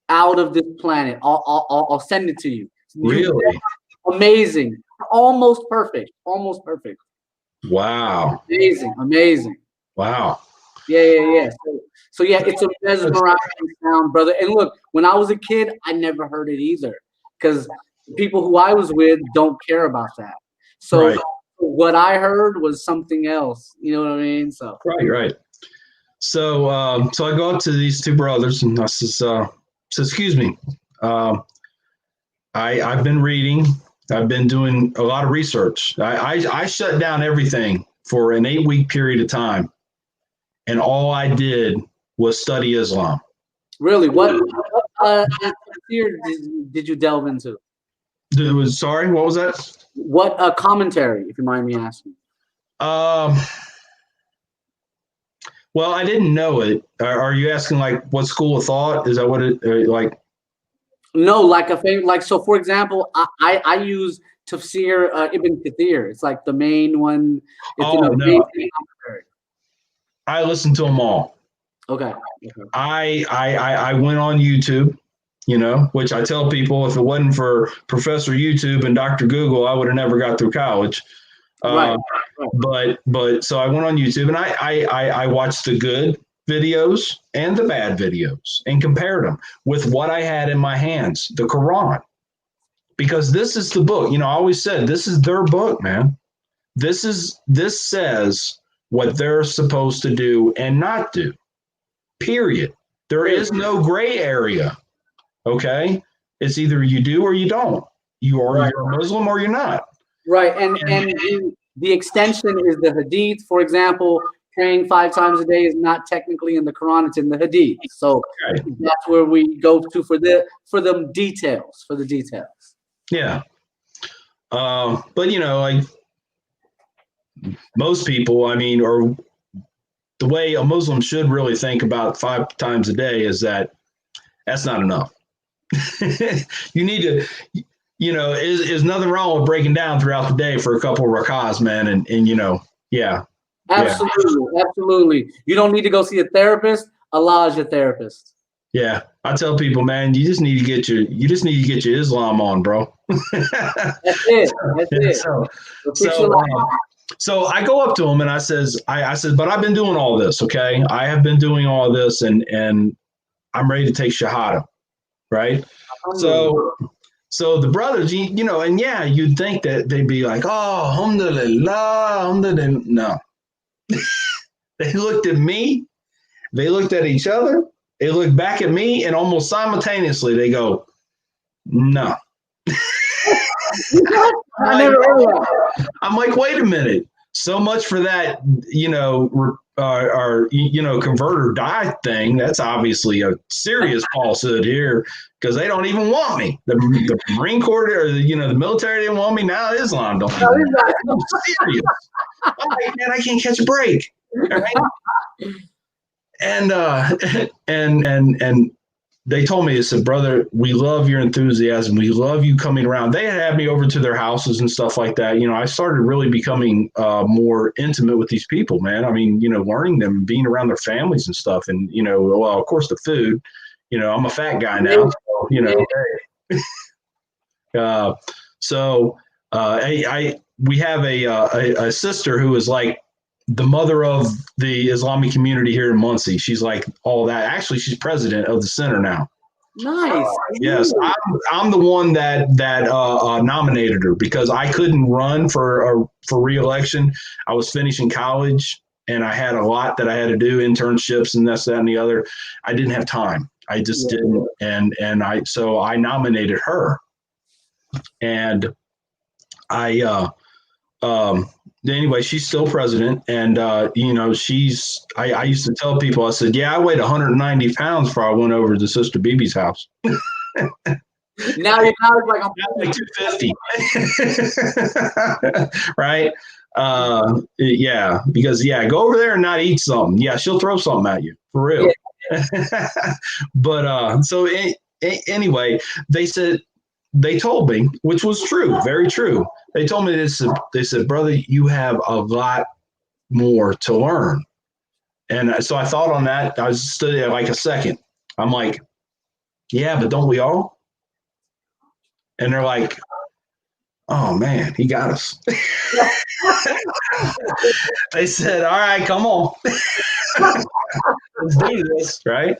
out of this planet. I'll send it to you. Really? Amazing. Almost perfect. Wow. Amazing. Wow. Yeah. So yeah, it's a mesmerizing sound, brother. And look, when I was a kid, I never heard it either because the people who I was with don't care about that. So what I heard was something else. You know what I mean? So right. So I go up to these two brothers and I says, excuse me, I've been reading. I've been doing a lot of research. I shut down everything for an 8-week period of time. And all I did was study Islam. Really? What tafsir did you delve into? Sorry, what was that? What commentary, if you mind me asking? Well, I didn't know it. Are you asking like what school of thought? Is that what it like? No, like a thing, like, so for example, I use Tafsir Ibn Kathir. It's like the main one. It's an Oh no, amazing commentary. I listened to them all. Okay. I went on YouTube, which I tell people if it wasn't for Professor YouTube and Dr. Google, I would have never got through college. Right. But so I went on YouTube and I watched the good videos and the bad videos and compared them with what I had in my hands, the Quran, because this is the book. I always said this is their book, man. This says what they're supposed to do and not do. Period. There is no gray area. Okay, it's either you do or you don't. You're a Muslim or you're not. Right, and the extension is the Hadith. For example, praying 5 times a day is not technically in the Quran; it's in the Hadith. So that's where we go to for the details. Yeah, but like most people, I mean, or the way a Muslim should really think about 5 times a day is that's not enough. You need to. Is nothing wrong with breaking down throughout the day for a couple of rakahs, man, and yeah. Absolutely. You don't need to go see a therapist. Allah is your therapist. Yeah, I tell people, man, you just need to get your Islam on, bro. That's it. So I go up to him and I says, but I've been doing all this, okay? I have been doing all this, and I'm ready to take Shahada, right? So the brothers, and yeah, you'd think that they'd be like, oh, alhamdulillah, alhamdulillah. No. They looked at me, they looked at each other, they looked back at me, and almost simultaneously they go, no. I'm like, wait a minute. So much for that, convert or die thing. That's obviously a serious falsehood here, because they don't even want me. The Marine Corps or the military didn't want me. Now Islam don't. I'm serious. I'm like, man, I can't catch a break. Right? And they told me, they said, brother, we love your enthusiasm. We love you coming around. They had me over to their houses and stuff like that. I started really becoming more intimate with these people, man. I mean, learning them, being around their families and stuff. And, well, of course, the food, I'm a fat guy now. So, we have a sister who is like the mother of the Islamic community here in Muncie. She's like all that. Actually, she's president of the center now. Nice. Yes, I'm the one that nominated her, because I couldn't run for re-election. I was finishing college and I had a lot that I had to do, internships and this, that, and the other. I didn't have time. I just didn't, and so I nominated her, and anyway, she's still president, and I used to tell people, I said, yeah, I weighed 190 pounds before I went over to Sister Bibi's house. Now you're like 250, right? Yeah, because go over there and not eat something. Yeah, she'll throw something at you for real. Yeah. But so anyway, they told me, which was true, very true. They told me this. They said, brother, you have a lot more to learn. And so I thought on that. I was studying like a second. I'm like, yeah, but don't we all? And they're like, oh man, he got us. They said, all right, come on. Let's do this, right?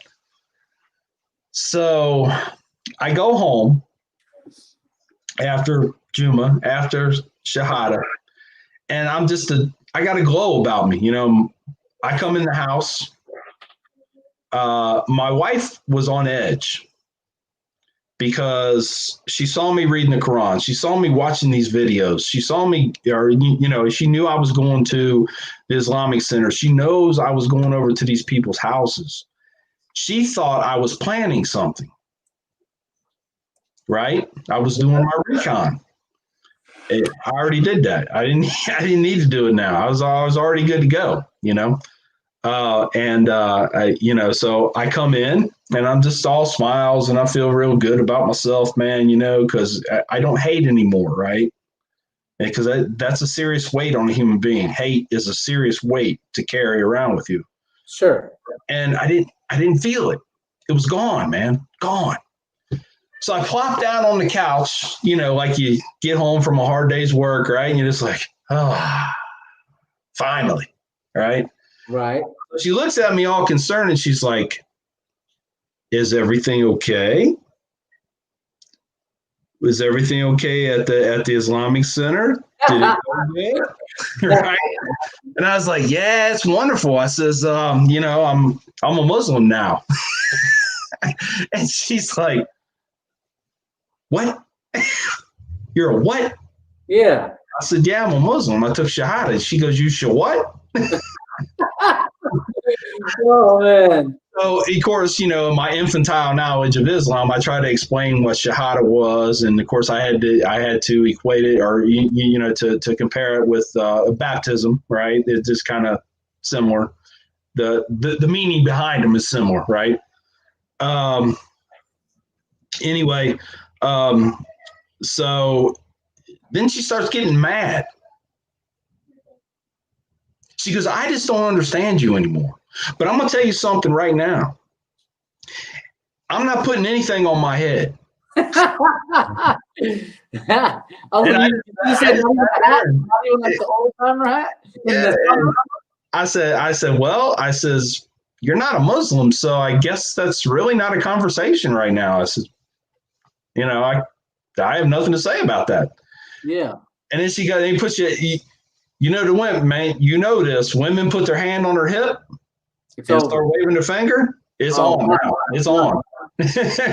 So I go home after Juma, after Shahada, and I got a glow about me. I come in the house. My wife was on edge because she saw me reading the Quran. She saw me watching these videos. She saw me, she knew I was going to the Islamic Center. She knows I was going over to these people's houses. She thought I was planning something, right? I was doing my recon. I already did that. I didn't need to do it now. I was already good to go, So I come in and I'm just all smiles and I feel real good about myself, man, because I don't hate anymore, right? Because that's a serious weight on a human being. Hate is a serious weight to carry around with you. Sure. And I didn't feel it. It was gone, man, gone. So I plopped down on the couch, like you get home from a hard day's work, right? And you're just like, finally, right? Right. She looks at me all concerned and she's like, is everything okay? Was everything okay at the Islamic Center? Did it go good? Right? And I was like, yeah, it's wonderful. I says, I'm a Muslim now. And she's like, what? You're a what? Yeah. I said, yeah, I'm a Muslim. I took Shahada. She goes, you should what? Oh, man. So, of course, my infantile knowledge of Islam, I try to explain what Shahada was. And of course, I had to equate it or, to compare it with baptism, right? It's just kind of similar. The meaning behind them is similar, right? Anyway, so then she starts getting mad. She goes, I just don't understand you anymore. But I'm going to tell you something right now. I'm not putting anything on my head. You said not even like the old timer hat? I says, you're not a Muslim, so I guess that's really not a conversation right now. I said, I have nothing to say about that. Yeah. And then he puts the women, man, this. Women put their hand on her hip and start waving their finger. It's on now. It's on.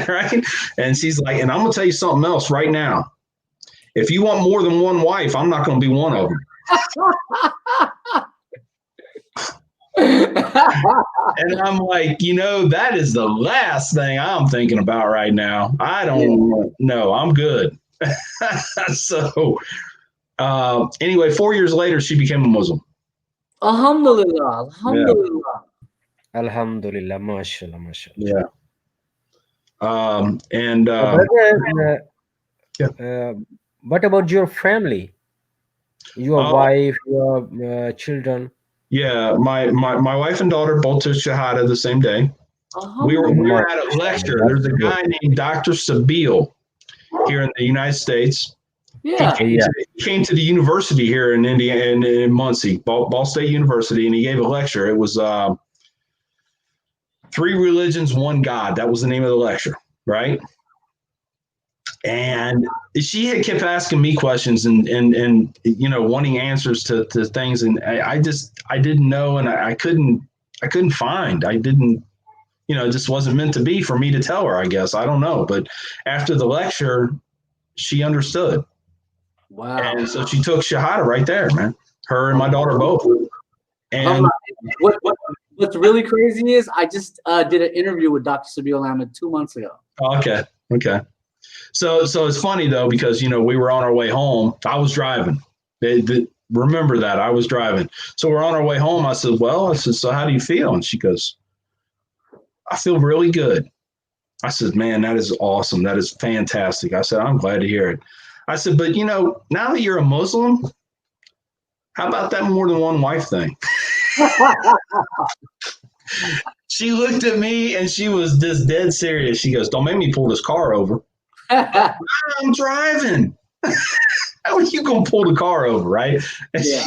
Right? And she's like, and I'm going to tell you something else right now. If you want more than one wife, I'm not going to be one of them. And I'm like, that is the last thing I'm thinking about right now. I don't know. I'm good. So anyway, 4 years later, she became a Muslim. Alhamdulillah. Alhamdulillah. Yeah. Alhamdulillah. MashaAllah. MashaAllah. Yeah. What about your family? Your wife, your children? Yeah, my wife and daughter both took Shahada the same day. We were at a lecture. There's a guy named Dr. Sabeel here in the United States. Yeah. He came to the university here in Indiana, in Muncie, Ball State University, and he gave a lecture. It was 3 Religions, 1 God. That was the name of the lecture, right? And she had kept asking me questions and wanting answers to things, and I didn't know, and I couldn't find. I didn't, it just wasn't meant to be for me to tell her, I guess. I don't know. But after the lecture, she understood. Wow. And so she took Shahada right there, man. Her and my daughter both. And what's really crazy is I just did an interview with Dr. Sabeel Ahmed 2 months ago. Okay. So it's funny though, because we were on our way home. I was driving. Remember that I was driving. So we're on our way home. I said, so how do you feel? And she goes, I feel really good. I said, man, that is awesome. That is fantastic. I said, I'm glad to hear it. I said, but now that you're a Muslim, how about that more than one wife thing? She looked at me and she was just dead serious. She goes, don't make me pull this car over. I'm driving. How are you going to pull the car over, right? Yeah.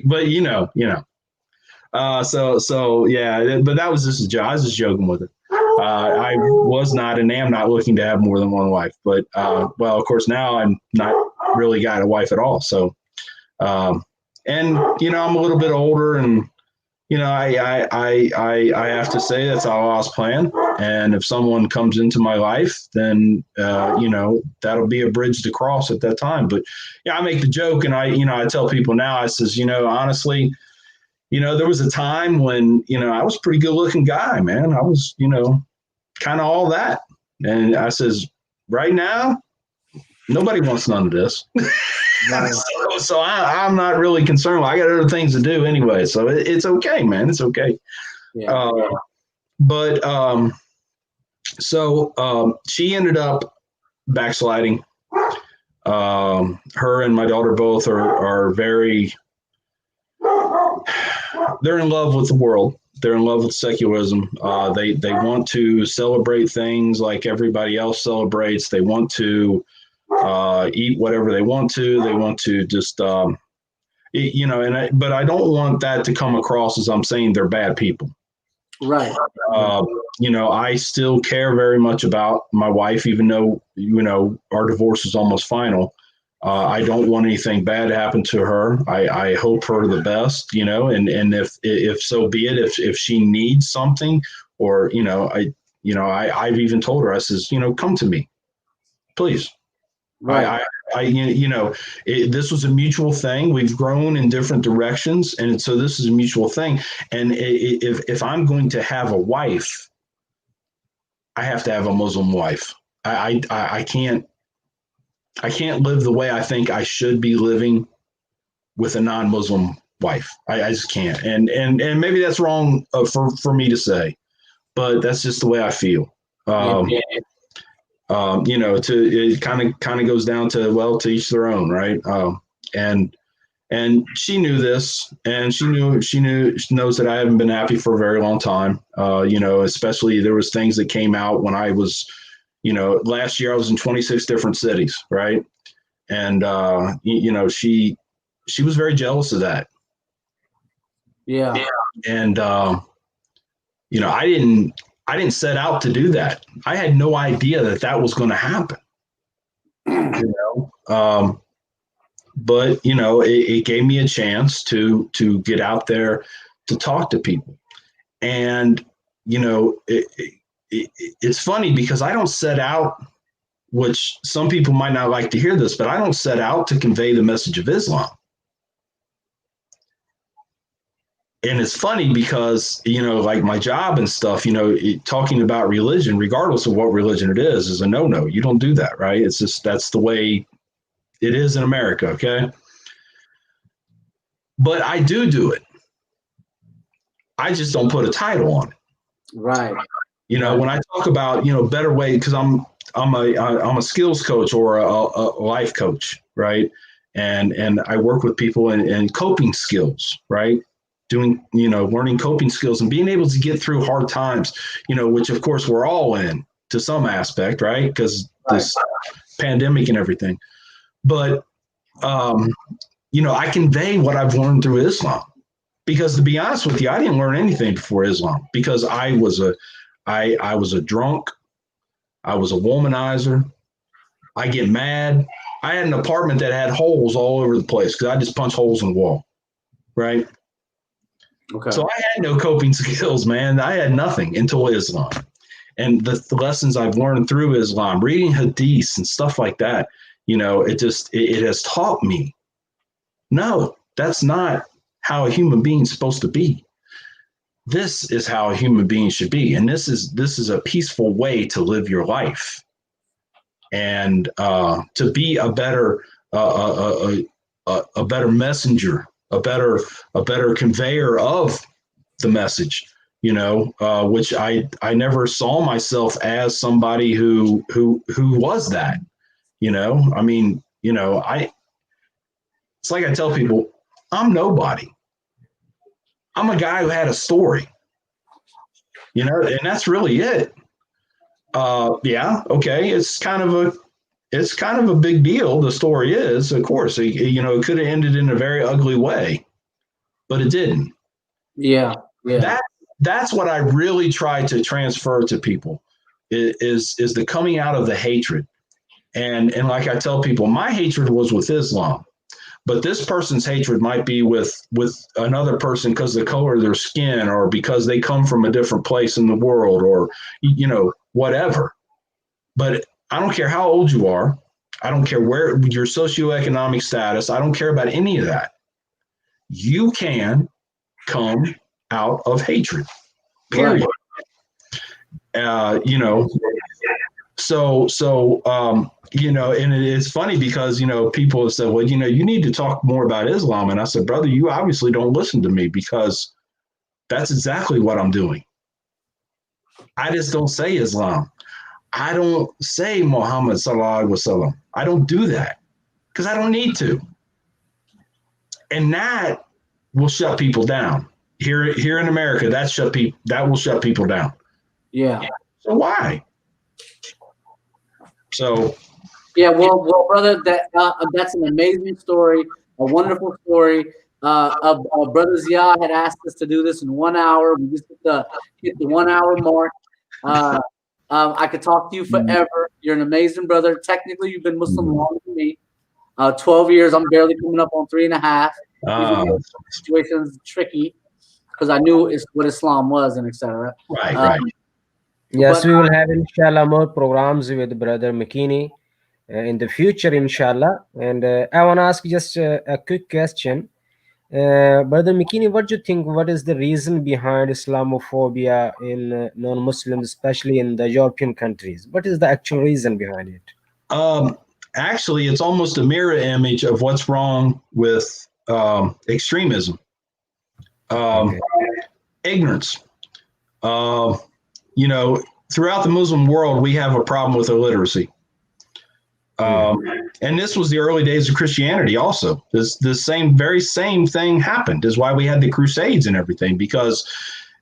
But so yeah, but that was just a joke. I was just joking with it. I was not and am not looking to have more than one wife, but of course now I'm not really got a wife at all. So, and I'm a little bit older, and I have to say that's Allah's plan. And if someone comes into my life, then that'll be a bridge to cross at that time. But I make the joke, and I tell people now, I says, honestly, there was a time when, I was a pretty good looking guy, man. I was, kind of all that. And I says, right now, nobody wants none of this. Right. So I'm not really concerned. I got other things to do anyway. So it's okay, man. It's okay. Yeah. But she ended up backsliding. Her and my daughter both are very, they're in love with the world. They're in love with secularism. They want to celebrate things like everybody else celebrates. They want to eat whatever they want to. They want to just, but I don't want that to come across as I'm saying they're bad people. Right. I still care very much about my wife, even though, our divorce is almost final. I don't want anything bad to happen to her. I hope her the best, and if so be it, if she needs something, or, I've even told her, I says, come to me, please. Right. This was a mutual thing. We've grown in different directions. And so this is a mutual thing. And if I'm going to have a wife, I have to have a Muslim wife. I can't live the way I think I should be living with a non-Muslim wife. I just can't. And maybe that's wrong for me to say, but that's just the way I feel. It kind of goes down to, well, to each their own, right? And she knew this, and she knows that I haven't been happy for a very long time. Especially there was things that came out when I was, last year I was in 26 different cities, right? And she was very jealous of that. Yeah. And I didn't set out to do that. I had no idea that was going to happen. But it gave me a chance to get out there to talk to people. And it's funny because I don't set out, which some people might not like to hear this, but I don't set out to convey the message of Islam. And it's funny because, like my job and stuff, talking about religion, regardless of what religion it is a no-no. You don't do that, right? It's just, that's the way it is in America, okay? But I do it. I just don't put a title on it. Right. When I talk about, better way, because I'm a skills coach or a life coach, right? And I work with people in coping skills, right? Doing, learning coping skills and being able to get through hard times, which of course we're all in to some aspect, right? Because this pandemic and everything. But, I convey what I've learned through Islam, because to be honest with you, I didn't learn anything before Islam, because I was a drunk. I was a womanizer. I get mad. I had an apartment that had holes all over the place because I just punch holes in the wall, right? Okay. So I had no coping skills, man. I had nothing until Islam. And the lessons I've learned through Islam, reading hadiths and stuff like that, it has taught me, no, that's not how a human being is supposed to be. This is how a human being should be. And this is a peaceful way to live your life. And to be a better messenger, a better conveyor of the message, which I never saw myself as somebody who was that, it's like I tell people, I'm nobody. I'm a guy who had a story, and that's really it. Yeah. Okay. It's kind of a big deal. The story is, of course, it could have ended in a very ugly way, but it didn't. Yeah. That's what I really try to transfer to people is the coming out of the hatred. And like I tell people, my hatred was with Islam, but this person's hatred might be with another person because of the color of their skin, or because they come from a different place in the world, or, whatever. But I don't care how old you are. I don't care where your socioeconomic status. I don't care about any of that. You can come out of hatred, period. Right. you know, and it's funny because, you know, people have said, well, you know, you need to talk more about Islam. And I said, brother, you obviously don't listen to me, because that's exactly what I'm doing. I just don't say Islam. I don't say Muhammad sallallahu alaihi wasallam. I don't do that because I don't need to. And that will shut people down. Here in America, that will shut people down. Yeah. So why? So yeah, well, brother, that's an amazing story, a wonderful story. Brother Zia had asked us to do this in 1 hour. We just hit the 1 hour mark. I could talk to you forever. You're an amazing brother. Technically, you've been Muslim longer than me. 12 years. I'm barely coming up on 3.5. Even though the situation's tricky because I knew what Islam was and etc. Right. Yes, we will have inshallah more programs with Brother Mckinney in the future, inshallah. And I want to ask just a quick question. Brother Mckinney, what do you think? What is the reason behind Islamophobia in non-Muslims, especially in the European countries? What is the actual reason behind it? Actually, it's almost a mirror image of what's wrong with extremism, ignorance. You know, throughout the Muslim world, we have a problem with illiteracy. And this was the early days of Christianity also. This very same thing happened, is why we had the Crusades and everything, because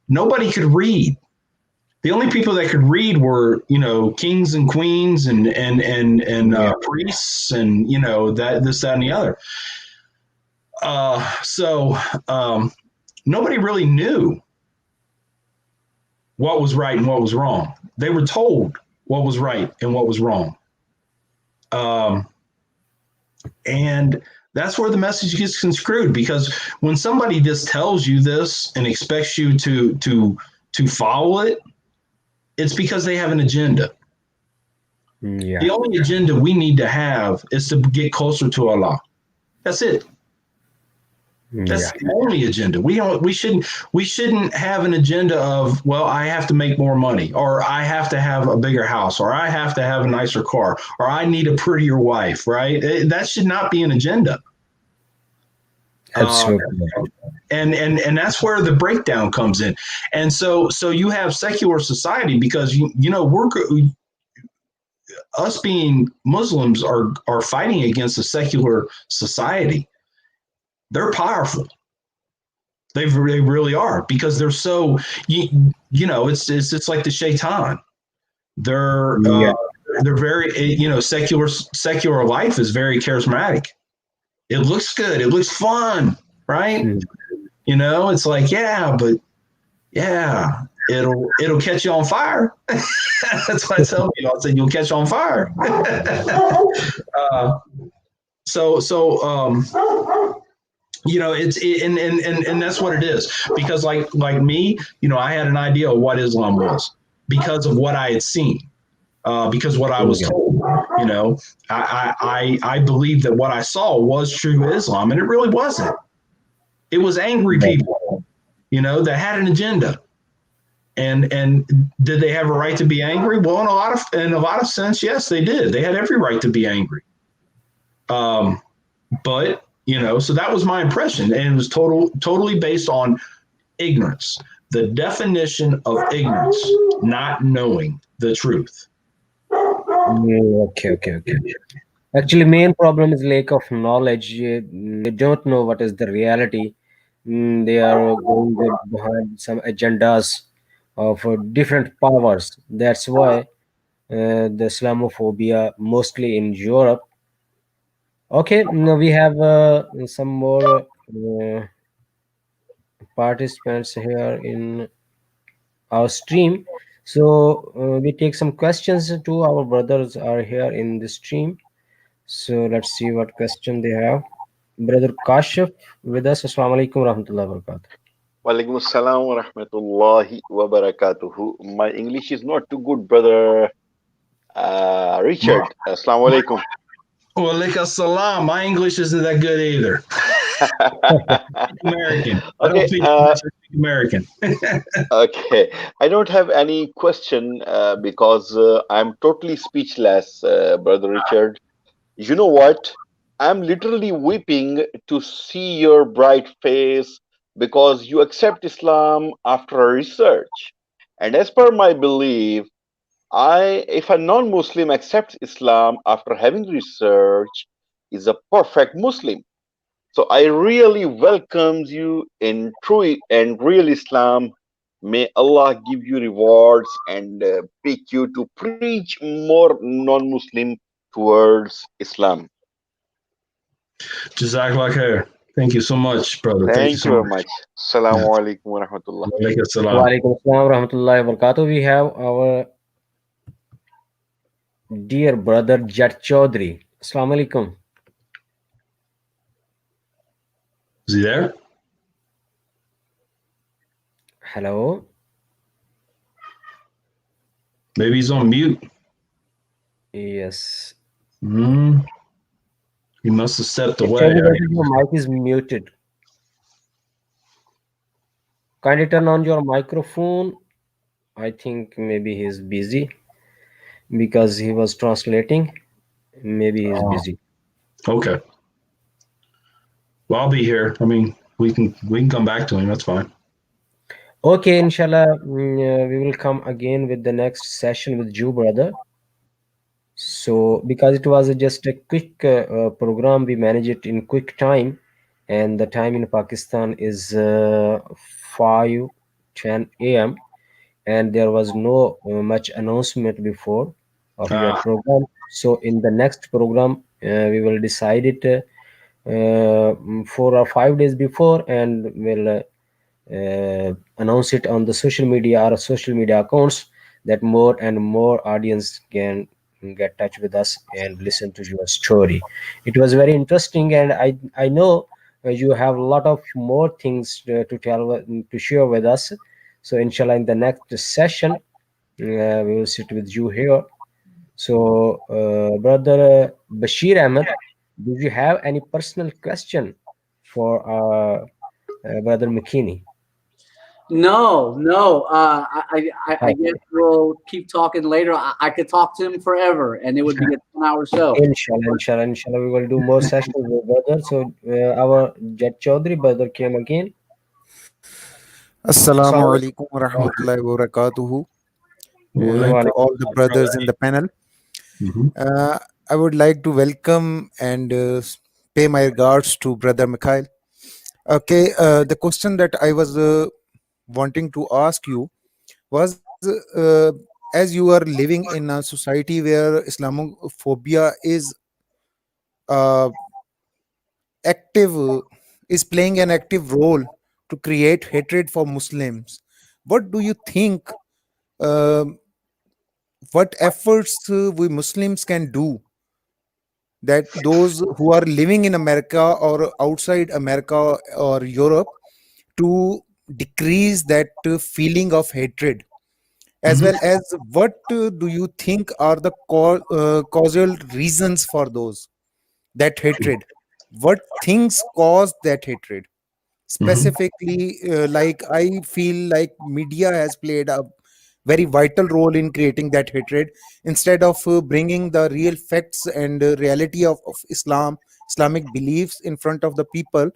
nobody could read. The only people that could read were, you know, kings and queens and priests and, you know, this, that, and the other. So nobody really knew what was right and what was wrong. They were told what was right and what was wrong. And that's where the message gets construed, because when somebody just tells you this and expects you to follow it, it's because they have an agenda. Yeah. The only agenda we need to have is to get closer to Allah. That's it. That's the only agenda. We shouldn't have an agenda of, well, I have to make more money, or I have to have a bigger house, or I have to have a nicer car, or I need a prettier wife, right? That should not be an agenda. Absolutely. And that's where the breakdown comes in. And so you have secular society, because you know, us being Muslims are fighting against a secular society. They're powerful. They really are, because they're so, you know, it's like the shaitan. They're very, you know, secular life is very charismatic. It looks good. It looks fun, right? You know, it's like, it'll catch you on fire. That's what I tell you. I said, you'll catch on fire. You know, and that's what it is, because like me, you know, I had an idea of what Islam was because of what I had seen, because what I was told. You know, I believed that what I saw was true Islam, and it really wasn't. It was angry people, you know, that had an agenda. And did they have a right to be angry? Well, in a lot of sense, yes, they did. They had every right to be angry. But you know, so that was my impression, and it was totally based on ignorance. The definition of ignorance, not knowing the truth. Okay. Actually, main problem is lack of knowledge. They don't know what is the reality. They are going behind some agendas of different powers. That's why the Islamophobia, mostly in Europe. Okay, now we have some more participants here in our stream. So we take some questions to our brothers are here in the stream. So let's see what question they have. Brother Kashif with us. Assalamu alaikum warahmatullahi wabarakatuh. Walaikum assalam wa rahmatullahi wa barakatuhu. My English is not too good, brother Richard. Assalamu alaikum. Walaikum assalam. My English isn't that good either. American. I don't Okay. speak English, I speak American. Okay. I don't have any question because I'm totally speechless, Brother Richard. You know what? I'm literally weeping to see your bright face because you accept Islam after a research. And as per my belief, if a non-Muslim accepts Islam after having research, is a perfect Muslim. So I really welcomes you in true and real Islam. May Allah give you rewards and pick you to preach more non-Muslim towards Islam. Jazakallah khair. Thank you so much, brother. Thank you Thank so you very much. much. Assalamu Yes. alaikum wa rahmatullah. Walaikum salam. Walaikum assalam warahmatullahi wabarakatuh. We have our dear brother Jat Chaudhry. Assalamu alaikum. Is he there? Hello. Maybe he's on mute. Yes. He must have stepped Jat away. Chaudhry, brother, your mic is muted. Kindly turn on your microphone. I think maybe he's busy because he was translating. Maybe he's busy. Okay. Well, I'll be here. I mean, we can come back to him. That's fine. Okay, inshallah, we will come again with the next session with you, brother. So, because it was just a quick program, we managed it in quick time, and the time in Pakistan is 5:10 a.m. and there was no much announcement before of your program. So, in the next program, we will decide it 4 or 5 days before, and we'll announce it on the social media or social media accounts that more and more audience can get touch with us and listen to your story. It was very interesting, and I know you have a lot of more things to tell to share with us. So inshallah, in the next session, we will sit with you here. So brother Bashir Ahmed, do you have any personal question for brother Mckinney? No, no. I guess we'll keep talking later. I could talk to him forever, and it would be a 10-hour show. Inshallah, we will do more sessions with brother. So our Jet Chaudhry brother came again. Assalamu Assalamu alaikum wa rahmatullahi wa barakatuhu. To alaikum. all the brothers in the panel. Mhm. I would like to welcome and pay my regards to Brother Mikhail. Okay, the question that I was wanting to ask you was as you are living in a society where Islamophobia is uh, active, is playing an active role to create hatred for Muslims, what do you think? um what efforts we Muslims can do that those who are living in America or outside America or Europe to decrease that feeling of hatred, as Mhm. well as what do you think are the causal reasons for those that hatred? What things cause that hatred? Mhm. Specifically, like I feel like media has played a very vital role in creating that hatred instead of bringing the real facts and reality of Islamic beliefs in front of the people.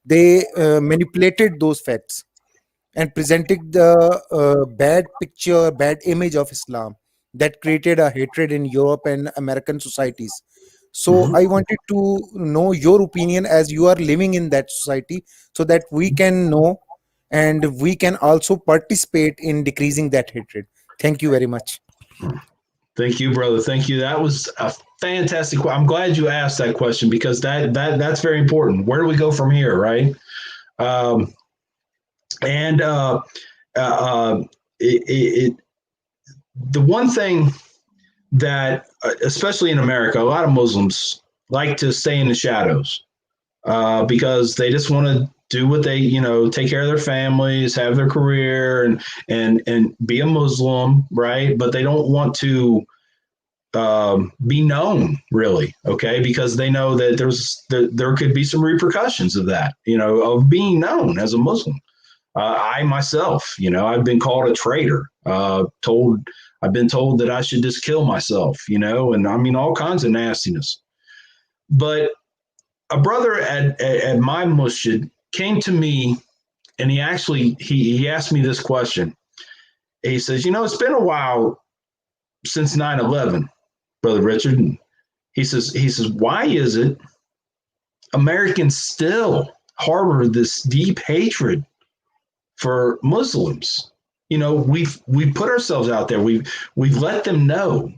They manipulated those facts and presented the bad picture, bad image of Islam that created a hatred in Europe and American societies. So Mhm. I wanted to know your opinion as you are living in that society so that we can know and we can also participate in decreasing that hatred. Thank you very much. Thank you, brother. Thank you. That was a fantastic. I'm glad you asked that question because that's very important. Where do we go from here, right? Um, and it, it, the one thing that, especially in America, a lot of Muslims like to stay in the shadows because they just want to do what they, take care of their families, have their career, and be a Muslim, right? But they don't want to be known, really, okay, because they know that there could be some repercussions of that, of being known as a Muslim. I myself, I've been called a traitor, I've been told that I should just kill myself, and I mean, all kinds of nastiness. But a brother at my masjid came to me, and he asked me this question. He says, it's been a while since 9/11, Brother Richard. And he says, why is it Americans still harbor this deep hatred for Muslims? We've put ourselves out there. We've let them know,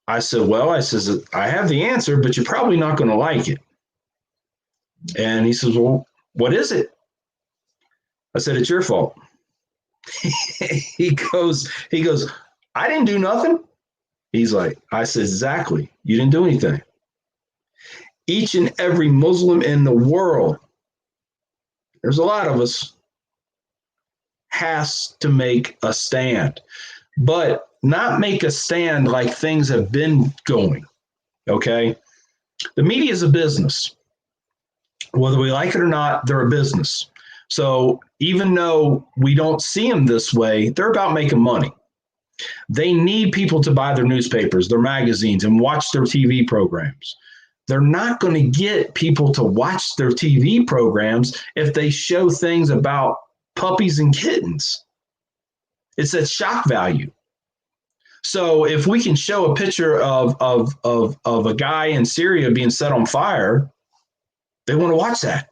I said, I have the answer, but you're probably not going to like it. And he says, well, what is it? I said, it's your fault. he goes, I didn't do nothing. He's like, I said, exactly. You didn't do anything. Each and every Muslim in the world, there's a lot of us, has to make a stand, but not make a stand like things have been going. Okay. The media is a business. Whether we like it or not, they're a business. So even though we don't see them this way, they're about making money. They need people to buy their newspapers, their magazines, and watch their TV programs. They're not going to get people to watch their TV programs if they show things about puppies and kittens. It's at shock value. So if we can show a picture of a guy in Syria being set on fire, they want to watch that.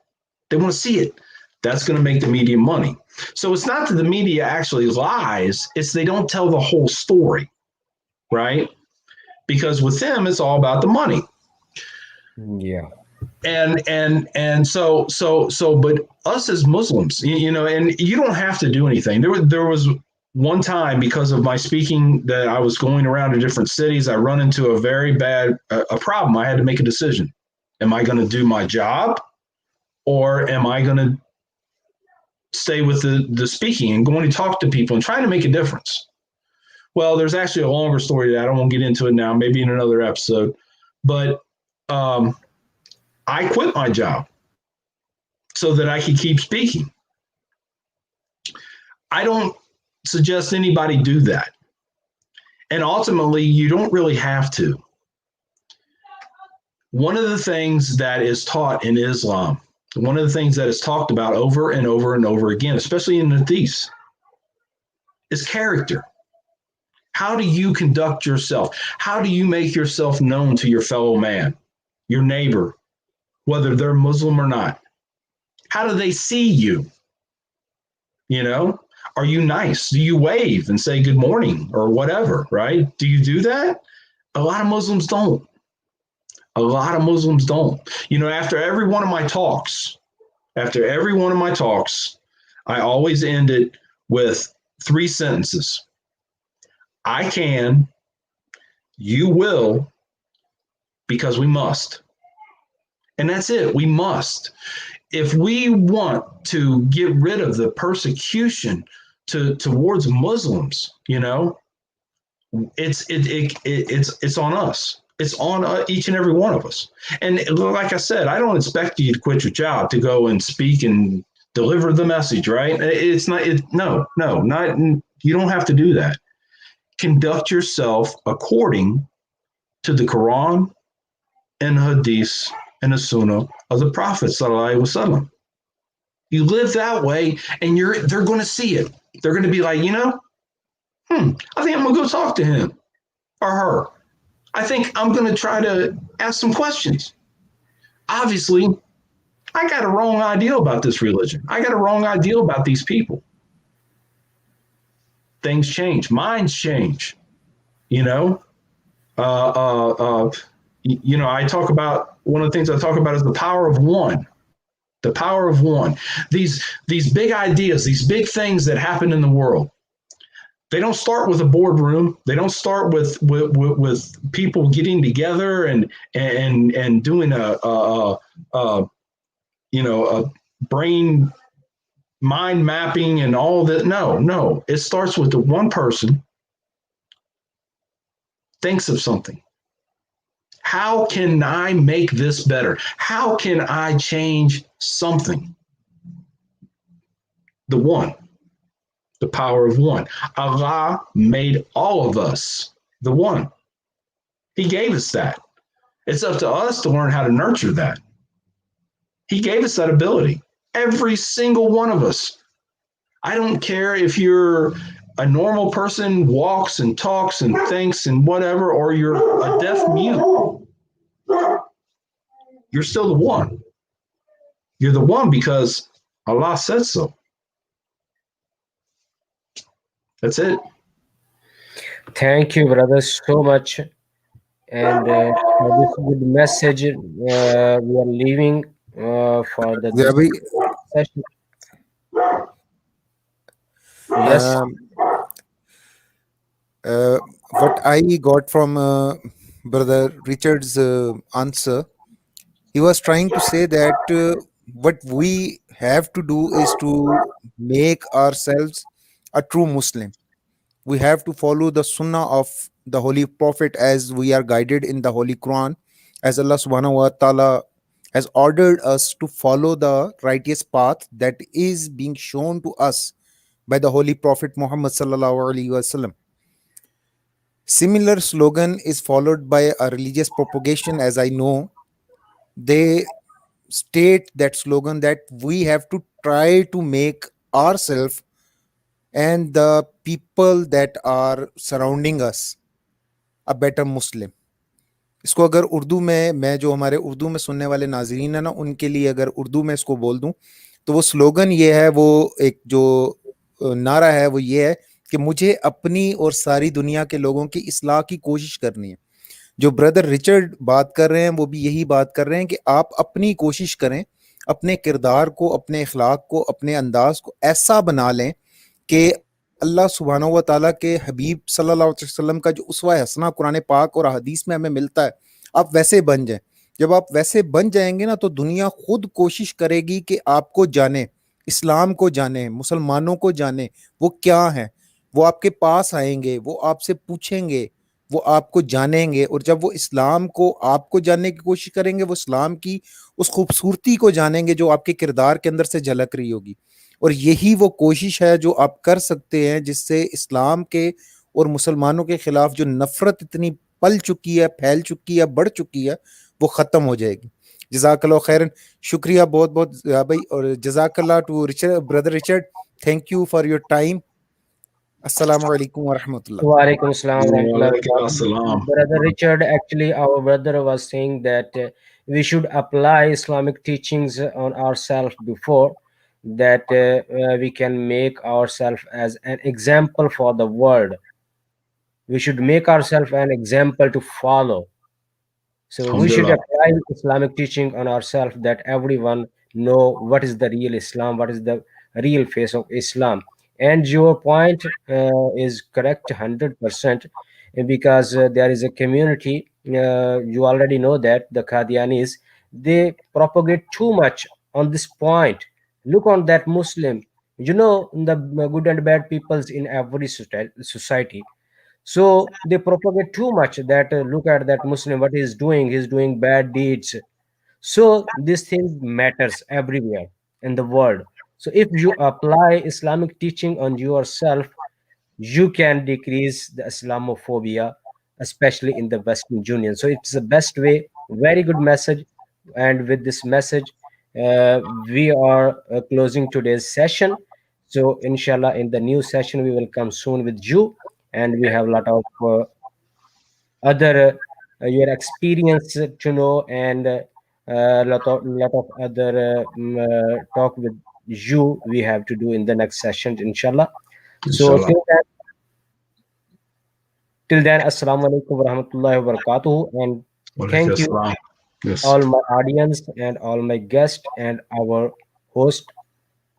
They want to see it. That's going to make the media money. So it's not that the media actually lies, it's they don't tell the whole story, right? Because with them, it's all about the money. Yeah. And so, but us as Muslims, and you don't have to do anything. There was one time, because of my speaking, that I was going around to different cities, I run into a very bad a problem. I had to make a decision. Am I going to do my job, or am I going to stay with the speaking and going to talk to people and trying to make a difference? Well, there's actually a longer story to that. I won't get into it now, maybe in another episode. But I quit my job so that I could keep speaking. I don't suggest anybody do that. And ultimately, you don't really have to. One of the things that is taught in Islam, one of the things that is talked about over and over and over again, especially in the Hadith, is character. How do you conduct yourself? How do you make yourself known to your fellow man, your neighbor, whether they're Muslim or not? How do they see you? Are you nice? Do you wave and say good morning or whatever, right? Do you do that? A lot of Muslims don't. After every one of my talks, I always end it with 3 sentences. I can, you will, because we must. And that's it. We must. If we want to get rid of the persecution towards Muslims, it's on us. It's on each and every one of us. And like I said, I don't expect you to quit your job to go and speak and deliver the message, right? It's not. No. You don't have to do that. Conduct yourself according to the Quran and Hadith and the Sunnah of the Prophet sallallahu alaihi wasallam. You live that way, and they're going to see it. They're going to be like, I think I'm going to go talk to him or her. I think I'm going to try to ask some questions. Obviously, I got a wrong idea about this religion. I got a wrong idea about these people. Things change. Minds change. I talk about, one of the things I talk about is the power of one. The power of one. These big ideas, these big things that happen in the world, they don't start with a boardroom. They don't start with people getting together and doing a brain mind mapping and all that. No. It starts with the one person thinks of something. How can I make this better? How can I change something? The one, the power of one. Allah made all of us the one. He gave us that. It's up to us to learn how to nurture that. He gave us that ability. Every single one of us. I don't care if you're a normal person, walks and talks and thinks and whatever, or you're a deaf mute. You're still the one. You're the one because Allah said so. That's it. Thank you, brother, so much. And for this good message, we are leaving for the Yeah, this session. Yes. what I got from Brother Richard's answer, he was trying to say that what we have to do is to make ourselves a true Muslim. We have to follow the Sunnah of the Holy Prophet as we are guided in the Holy Quran, as Allah subhanahu wa ta'ala has ordered us to follow the righteous path that is being shown to us by the Holy Prophet Muhammad sallallahu alaihi wasallam. Similar slogan is followed by a religious propagation, as I know. They state that slogan that we have to try to make ourselves and the people that are surrounding us a better Muslim. इसको अगर उर्दू में मैं जो हमारे उर्दू में सुनने वाले नाजरीन है ना उनके लिए अगर उर्दू में इसको बोल दूं तो वो स्लोगन ये है, वो एक जो नारा है वो ये है कि मुझे अपनी और सारी दुनिया के लोगों की इस्लाह की कोशिश करनी है. जो ब्रदर रिचर्ड बात कर रहे हैं वो भी यही बात कर रहे हैं कि आप अपनी कोशिश करें, अपने किरदार को, अपने अखलाक को, अपने अंदाज को ऐसा बना लें कि अल्लाह सुब्हानहू व तआला के हबीब सल्लल्लाहु अलैहि वसल्लम का जो उसवा हसना कुरान पाक और हदीस में हमें मिलता है, आप वैसे बन जाएं. जब आप वैसे बन जाएंगे ना तो दुनिया खुद कोशिश करेगी कि आपको जाने, इस्लाम को जाने, मुसलमानों को जाने, वो क्या है. वो आपके पास आएंगे, वो आपसे पूछेंगे, वो आपको जानेंगे, और जब वो इस्लाम को आपको जानने की कोशिश करेंगे, वो इस्लाम की उस खूबसूरती को जानेंगे जो आपके किरदार के अंदर से झलक रही होगी. और यही वो कोशिश है जो आप कर सकते हैं जिससे इस्लाम के और मुसलमानों के खिलाफ जो नफरत इतनी पल चुकी है, फैल चुकी है, बढ़ चुकी है, वो ख़त्म हो जाएगी. जज़ाकल्लाह खैरन. शुक्रिया बहुत बहुत भाई, और जज़ाकल्लाह to Richard, brother Richard. Thank you for your time. Assalamu alaikum wa rahmatullah. Wa alaikum assalam wa rahmatullahi wa Assalam. barakatuh. Brother Richard, actually our brother was saying that we should apply Islamic teachings on ourselves before that we can make ourselves as an example for the world. We should make ourselves an example to follow. So we should apply Islamic teaching on ourselves that everyone know what is the real Islam, what is the real face of Islam. And your point is correct 100% because there is a community, you already know that the Qadianis, they propagate too much on this point. Look on that Muslim, you know, the good and bad peoples in every society. So they propagate too much that look at that Muslim, what he's doing bad deeds. So this thing matters everywhere in the world. So if you apply Islamic teaching on yourself, you can decrease the Islamophobia, especially in the Western Union. So it's the best way. Very good message. And with this message, we are closing today's session. So inshallah, in the new session, we will come soon with you, and we have a lot of other your experience to know, and lot of other talk with you we have to do in the next session, inshallah. So till then, assalamu alaikum warahmatullahi wabarakatuh, and thank you all my audience and all my guests and our host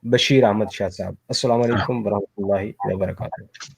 Bashir Ahmad Shah Sahab. Assalamu alaikum warahmatullahi wabarakatuh.